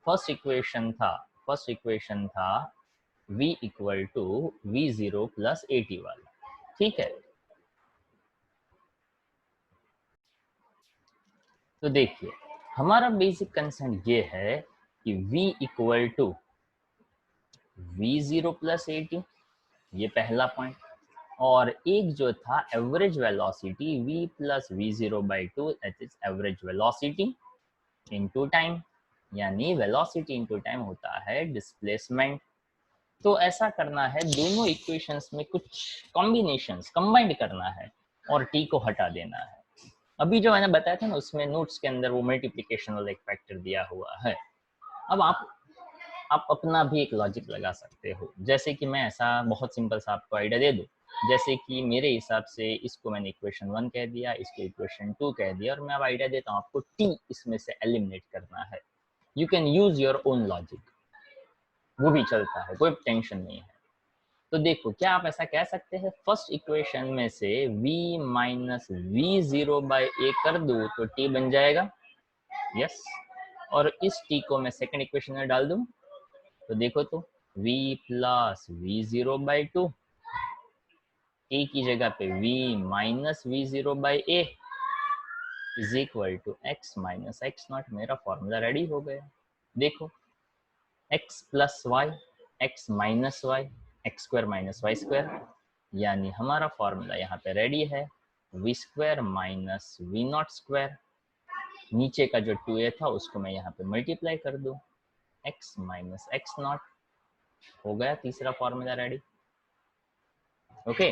फर्स्ट इक्वेशन था v equal to v0 plus 80 वाला। ठीक है, तो देखिए हमारा बेसिक कंसेंट ये है कि v equal to v0 plus 80, ये पहला पॉइंट। और एक जो था average velocity v plus v0 by 2, that is average velocity into time, यानी वेलोसिटी इनटू टाइम होता है डिस्प्लेसमेंट। तो ऐसा करना है, दोनों इक्वेशंस में कुछ कॉम्बिनेशंस कंबाइंड करना है और t को हटा देना है। अभी जो मैंने बताया था ना, उसमें नोट्स के अंदर वो मल्टीप्लिकेशन वाला एक फैक्टर दिया हुआ है। अब आप अपना भी एक लॉजिक लगा सकते हो, जैसे कि मैं ऐसा बहुत सिंपल सा आपको आइडिया दे दूं, जैसे कि मेरे हिसाब से इसको मैंने इक्वेशन 1 कह दिया, इसको इक्वेशन 2 कह दिया, और मैं अब आइडिया देता हूँ आपको t इसमें से एलिमिनेट करना है। You can use your own logic, वो भी चलता है, कोई टेंशन नहीं है। तो देखो क्या आप ऐसा कह सकते हैं, फर्स्ट इक्वेशन में से v minus we zero by a कर दूं तो t बन जाएगा, यस। और इस t को मैं सेकंड इक्वेशन में डाल दूं तो देखो तो v plus v zero by two, a की जगह पे v minus we zero by a is equal to x minus x naught. मेरा फॉर्मूला रेडी हो गया। देखो x plus y, x minus y, x square minus y square, यानी हमारा फॉर्मूला यहाँ पे रेडी है, v square minus v not square, नीचे का जो 2a था उसको मैं यहाँ पे मल्टीप्लाई कर दूं, x माइनस एक्स नॉट, हो गया तीसरा फॉर्मूला रेडी। ओके,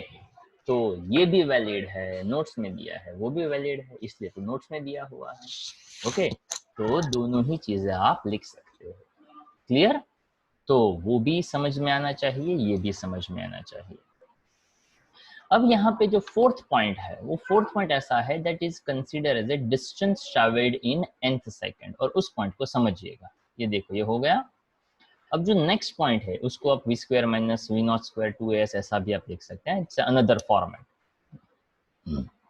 तो ये भी वैलिड है, नोट्स में दिया है, वो भी वैलिड है, इसलिए तो नोट्स में दिया हुआ है। ओके, तो दोनों ही चीजें आप लिख सकते हो। क्लियर? तो वो भी समझ में आना चाहिए, ये भी समझ में आना चाहिए। अब यहाँ पे जो फोर्थ पॉइंट है, वो फोर्थ पॉइंट ऐसा है that is consider as a distance travelled in nth second, और उस पॉइंट को समझिएगा। ये देखो, ये हो गया। अब जो नेक्स्ट पॉइंट है उसको आप v square minus v not square 2as ऐसा भी आप लिख सकते हैं, इट्स अनदर फॉर्मेट।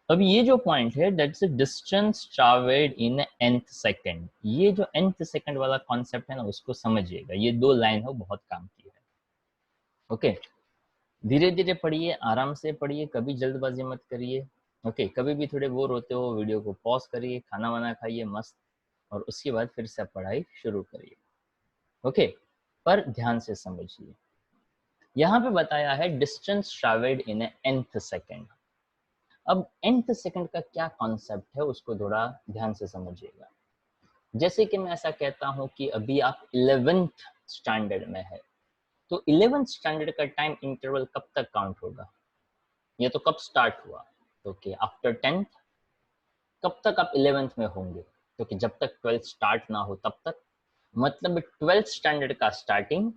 अब ये जो पॉइंट है that's distance travelled in nth second, ये जो nth सेकंड वाला कॉन्सेप्ट है ना, उसको समझिएगा। ये दो लाइन है, बहुत काम की है। ओके, धीरे धीरे पढ़िए, आराम से पढ़िए, कभी जल्दबाजी मत करिए। ओके, कभी भी थोड़े बोर होते हो वीडियो को पॉज करिए, खाना वाना खाइए मस्त, और उसके बाद फिर से पढ़ाई शुरू करिए। ओके, पर ध्यान से समझिए। यहाँ पे बताया है distance travelled in nth second. अब nth सेकंड का क्या कॉन्सेप्ट है उसको थोड़ा ध्यान से समझिएगा। जैसे कि मैं ऐसा कहता हूँ कि अभी आप 11th स्टैंडर्ड में है, तो 11th स्टैंडर्ड का टाइम इंटरवल कब तक काउंट होगा? ये तो कब स्टार्ट हुआ? तो कि आफ्टर 10th। कब तक आप 11th में होंगे? तो कि जब तक 12th स्टार्ट ना हो तब तक। मतलब 12th स्टैंडर्ड का स्टार्टिंग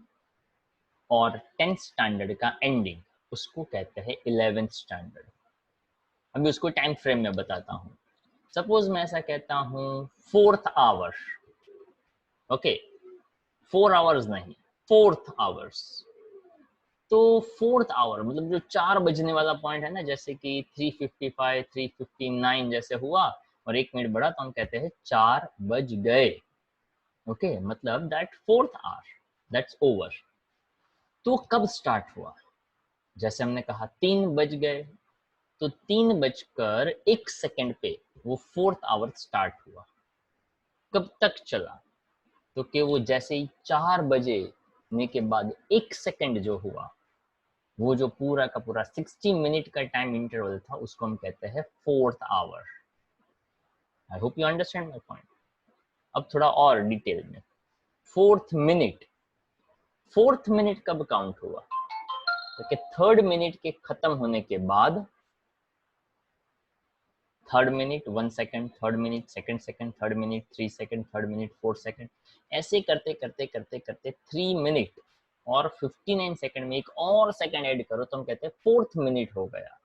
और 10th स्टैंडर्ड का एंडिंग, उसको कहते हैं 11th स्टैंडर्ड। अभी उसको टाइम फ्रेम में बताता हूँ। सपोज मैं ऐसा कहता हूँ 4th आवर। ओके, 4 आवर्स नहीं, 4th आवर्स। तो 4th आवर मतलब जो 4 बजने वाला पॉइंट है ना, जैसे कि 3:55, 3:59 जैसे हुआ और 1 मिनट बढ़ा, तो हम कहते हैं 4 बज गए। ओके, मतलब that 4th hour that's over. तो कब स्टार्ट हुआ? जैसे हमने कहा 3 बज गए, तो 3:01 पे वो 4th आवर स्टार्ट हुआ। कब तक चला? तो कि वो जैसे ही 4 बजे के बाद 1 सेकंड जो हुआ, वो जो पूरा का पूरा 60 मिनट का टाइम इंटरवल था, उसको हम कहते हैं 4th hour. I hope you understand my point. अब थोड़ा और डिटेल में, 4th मिनट कब काउंट हुआ? तो कि 3rd मिनट के खत्म होने के बाद, 3rd minute 1 second, 3rd minute second second, 3rd minute 3 second, 3rd minute 4 second, ऐसे करते करते करते करते 3 मिनट और 59 सेकंड में एक और सेकंड ऐड करो तो हम कहते हैं 4th मिनट हो गया।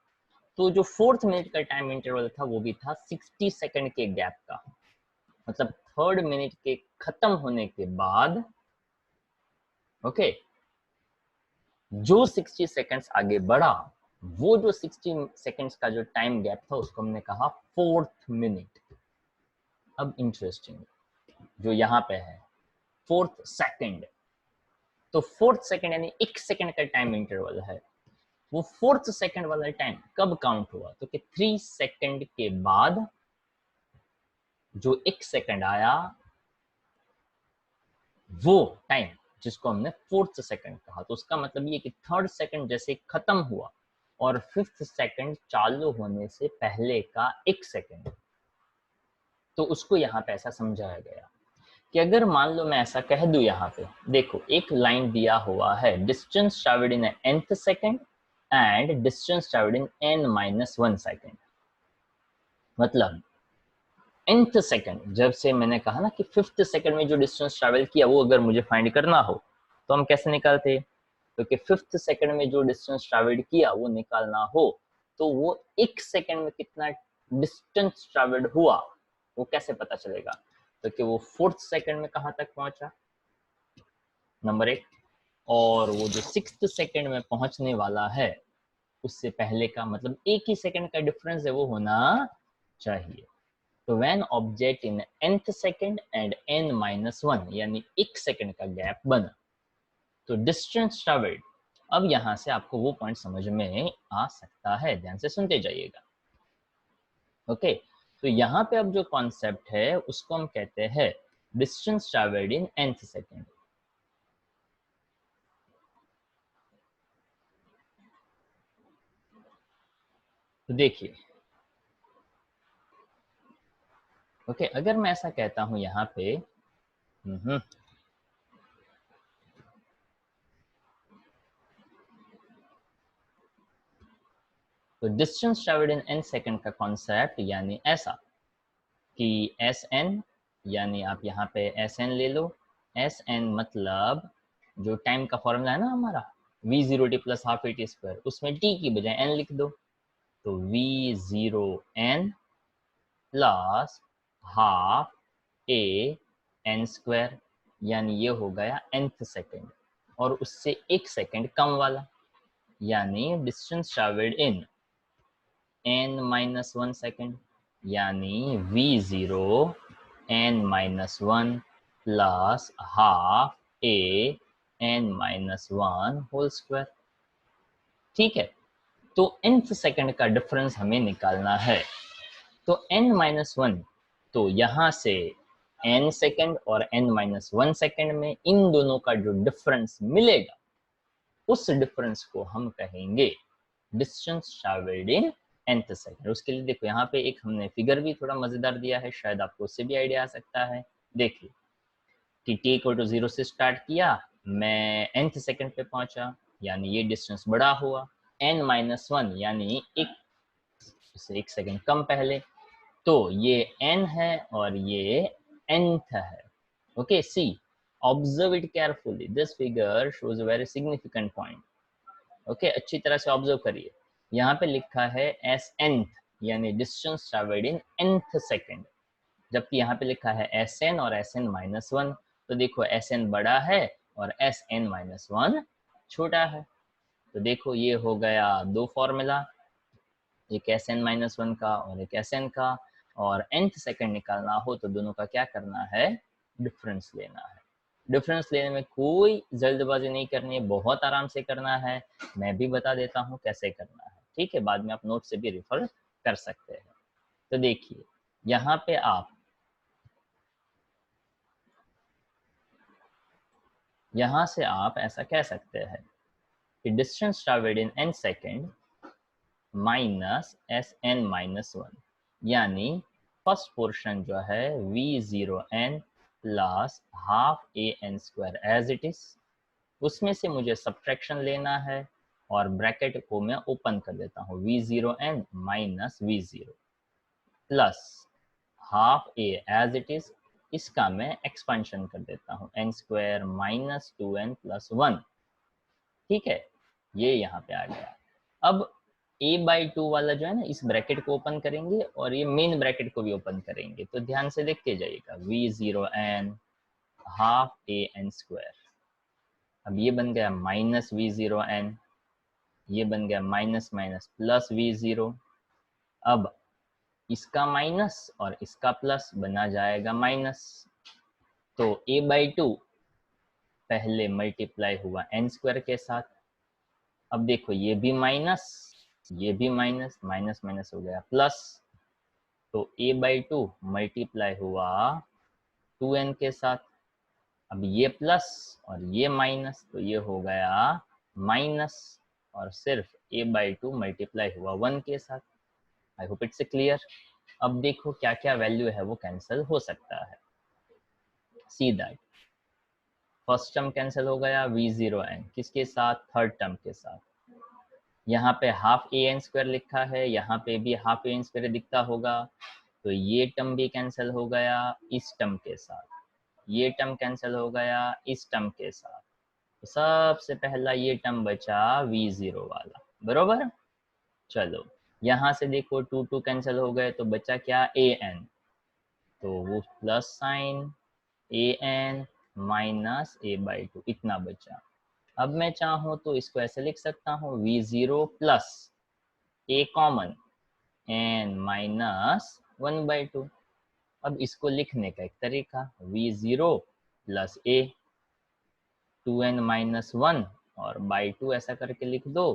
तो जो 4th मिनट का टाइम इंटरवल था वो भी था 60 सेकंड के गैप का। मतलब 3rd मिनट के खत्म होने के बाद, ओके, जो 60 सेकंड्स आगे बढ़ा, वो जो 60 सेकंड्स का जो टाइम गैप था उसको हमने कहा 4th मिनट। अब इंटरेस्टिंग जो यहाँ पे है 4th सेकंड, तो 4th सेकंड यानी 1 सेकंड का टाइम इंटरवल है। वो 4th सेकंड वाला टाइम कब काउंट हुआ? तो कि 3 सेकंड के बाद जो 1 सेकंड आया, वो टाइम जिसको हमने 4th सेकंड कहा। तो उसका मतलब ये कि 3rd सेकंड जैसे खत्म हुआ और 5th सेकंड चालू होने से पहले का 1 सेकंड, तो उसको यहाँ पे ऐसा समझाया गया कि अगर मान लो मैं ऐसा कह दूं, यहाँ पे देखो एक लाइन दिया हुआ है, distance travelled in nth second and distance travelled in n-1 second. मतलब nth सेकंड, जब से मैंने कहा ना कि 5th सेकंड में जो डिस्टेंस ट्रैवल किया वो अगर मुझे फाइंड करना हो तो हम कैसे निकालते? तो कि 5th सेकंड में जो डिस्टेंस ट्रैवल्ड किया वो निकालना हो तो वो 1 सेकंड में कितना डिस्टेंस ट्रैवल्ड हुआ वो कैसे पता चलेगा? तो कि वो 4th सेकंड में कहाँ तक पहुंचा, नंबर 1, और वो जो 6th सेकंड में पहुंचने वाला है उससे पहले का, मतलब 1 ही सेकंड का डिफरेंस है वो होना चाहिए। तो when object in nth second and n-1 यानी 1 सेकंड का गैप बना तो डिस्टेंस ट्रैवल्ड। अब यहां से आपको वो पॉइंट समझ में आ सकता है, ध्यान से सुनते जाइएगा। ओके, तो यहाँ पे अब जो कॉन्सेप्ट है उसको हम कहते हैं distance travelled in nth second. तो देखिए, ओके, अगर मैं ऐसा कहता हूं यहाँ पे, तो distance travelled in n second का कॉन्सेप्ट यानी ऐसा कि एस एन, यानी आप यहाँ पे एस एन ले लो। एस एन मतलब जो टाइम का फॉर्मूला है ना हमारा, v zero t plus half a t square, उसमें टी की बजाय एन लिख दो। तो v zero N plus half A N square, यानी ये हो गया nth सेकेंड, और उससे एक सेकेंड कम वाला, यानी distance travelled in n minus one second, यानी v zero n minus one plus half a n minus one whole square. ठीक है, तो nth सेकेंड का डिफरेंस हमें निकालना है। तो n माइनस वन, तो यहां से n सेकेंड और n माइनस वन सेकेंड में इन दोनों का जो डिफरेंस मिलेगा, उस डिफरेंस को हम कहेंगे distance travelled in nth second. उसके लिए देखो यहाँ पे एक हमने फिगर भी थोड़ा मजेदार दिया है, शायद आपको उससे भी आइडिया आ सकता है। देखिए कि t इक्वल टू 0 से स्टार्ट किया, मैं nth सेकेंड पे पहुंचा, यानी ये डिस्टेंस बड़ा हुआ। n माइनस वन यानी एक सेकेंड कम पहले, तो ये n है और ये nth है। Okay, see, observe it carefully, this figure shows a very significant point. Okay, अच्छी तरह से ऑब्जर्व करिए। यहाँ पे लिखा है एस nth, यानी distance travelled in nth second, जबकि यहाँ पे लिखा है एस एन और एस एन माइनस वन। तो देखो एस एन बड़ा है और एस एन माइनस वन छोटा है। तो देखो ये हो गया दो फॉर्मूला, एक एस एन माइनस वन का और एक एस एन का, और nth सेकेंड निकालना हो तो दोनों का क्या करना है, डिफरेंस लेना है। डिफरेंस लेने में कोई जल्दबाजी नहीं करनी है, बहुत आराम से करना है। मैं भी बता देता हूँ कैसे करना है, ठीक है, बाद में आप नोट से भी रिफर कर सकते हैं। तो देखिए यहाँ पे आप, यहाँ से आप ऐसा कह सकते हैं कि distance travelled in n second minus S N minus one, यानी फर्स्ट पोर्शन जो है V zero N plus half A N square as it is, उसमें से मुझे सब्ट्रैक्शन लेना है, और ब्रैकेट को मैं ओपन कर देता हूँ, V zero N minus we zero plus half A as it is, इसका मैं एक्सपेंशन कर देता हूँ, N square minus two N plus one. ठीक है, ये यहाँ पे आ गया। अब a बाई टू वाला जो है ना, इस ब्रैकेट को ओपन करेंगे और ये मेन ब्रैकेट को भी ओपन करेंगे, तो ध्यान से देखते जाइएगा, we zero N half A N square, अब ये बन गया माइनस वी जीरो एन, ये बन गया minus minus plus v zero. अब इसका माइनस और इसका प्लस बना जाएगा माइनस, तो a बाई टू पहले मल्टीप्लाई हुआ एन स्क्वायर के साथ। अब देखो ये भी माइनस, ये भी माइनस, माइनस माइनस हो गया प्लस, तो a बाई टू मल्टीप्लाई हुआ टू एन के साथ। अब ये प्लस और ये माइनस, तो ये हो गया माइनस, और सिर्फ a बाई टू मल्टीप्लाई हुआ वन के साथ। आई होप इट्स क्लियर। अब देखो क्या क्या वैल्यू है वो कैंसिल हो सकता है। See that first term cancel हो गया वी जीरो एन किसके साथ, थर्ड टर्म के साथ। यहाँ पे हाफ ए एन स्क्वायर लिखा है, यहाँ पे भी हाफ ए एन स्क्वायर दिखता होगा, तो ये टर्म भी कैंसिल हो गया इस टर्म के साथ, ये टर्म कैंसिल हो गया इस टर्म के साथ। तो सबसे पहला ये टर्म बचा वी जीरो वाला, बरोबर। चलो यहाँ से देखो टू टू कैंसिल हो गए, तो बचा क्या, ए एन, तो वो plus sign A N minus A by two, इतना बचा। अब मैं चाहूँ तो इसको ऐसे लिख सकता हूँ, V zero plus A common N minus one by two. अब इसको लिखने का एक तरीका, V zero plus A two N minus one और बाई टू ऐसा करके लिख दो,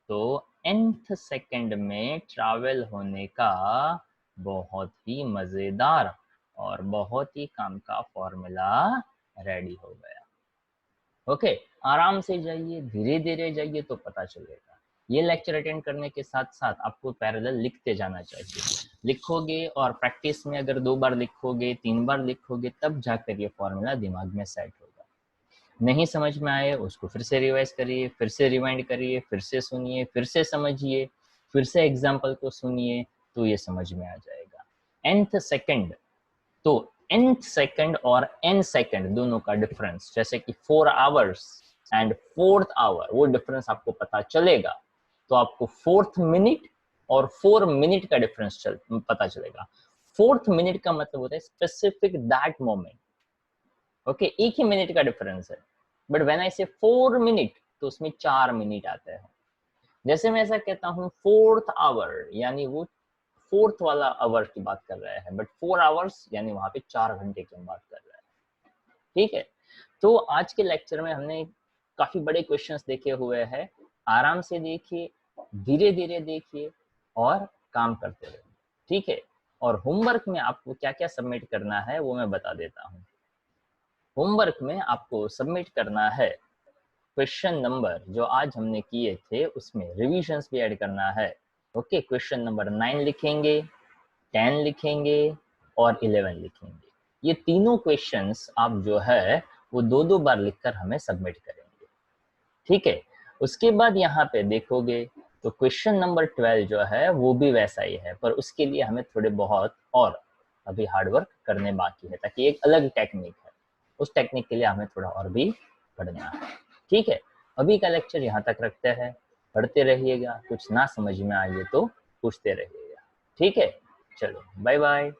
तो nth सेकेंड में ट्रैवल होने का बहुत ही मजेदार और बहुत ही काम का फॉर्मूला रेडी हो गया। ओके, आराम से जाइए, धीरे धीरे जाइए तो पता चलेगा। ये लेक्चर अटेंड करने के साथ साथ आपको पैरेलल लिखते जाना चाहिए। लिखोगे और प्रैक्टिस में अगर 2 बार लिखोगे, 3 बार लिखोगे, तब जाकर ये फॉर्मूला दिमाग में सेट होगा। नहीं समझ में आए उसको फिर से रिवाइज करिए, फिर से रिवाइंड करिए, फिर से सुनिए, फिर से समझिए, फिर से एग्जाम्पल को सुनिए, तो ये समझ में आ जाएगा। nth सेकंड, तो nth सेकंड और n सेकंड दोनों का डिफरेंस, जैसे कि 4 आवर्स एंड 4th आवर, वो डिफरेंस आपको पता चलेगा तो आपको 4th मिनट और 4 मिनट का डिफरेंस पता चलेगा। 4th मिनट का मतलब होता है स्पेसिफिक दैट मोमेंट। ओके, एक ही मिनट का डिफरेंस है, बट व्हेन आई से 4 मिनट तो उसमें 4 मिनट आते हैं। जैसे मैं ऐसा कहता हूँ 4th आवर, यानी वो 4th वाला आवर की बात कर रहा है, बट 4 आवर्स यानी वहां पे 4 घंटे की बात कर रहा है। ठीक है, तो आज के लेक्चर में हमने काफी बड़े क्वेश्चंस देखे हुए हैं। आराम से देखिए, धीरे धीरे देखिए और काम करते रहिए। ठीक है, और होमवर्क में आपको क्या क्या सबमिट करना है वो मैं बता देता हूँ। होमवर्क में आपको सबमिट करना है क्वेश्चन नंबर जो आज हमने किए थे, उसमें रिविजन्स भी ऐड करना है। ओके, क्वेश्चन नंबर 9 लिखेंगे, 10 लिखेंगे और 11 लिखेंगे। ये तीनों क्वेश्चंस आप जो है वो 2-2 बार लिखकर हमें सबमिट करेंगे। ठीक है, उसके बाद यहाँ पे देखोगे तो क्वेश्चन नंबर 12 जो है वो भी वैसा ही है, पर उसके लिए हमें थोड़े बहुत और अभी हार्डवर्क करने बाकी है, ताकि एक अलग टेक्निक है, उस टेक्निक के लिए हमें थोड़ा और भी पढ़ना है। ठीक है, अभी का लेक्चर यहाँ तक रखते हैं, पढ़ते रहिएगा, कुछ ना समझ में आए तो पूछते रहिएगा। ठीक है, चलो बाय बाय।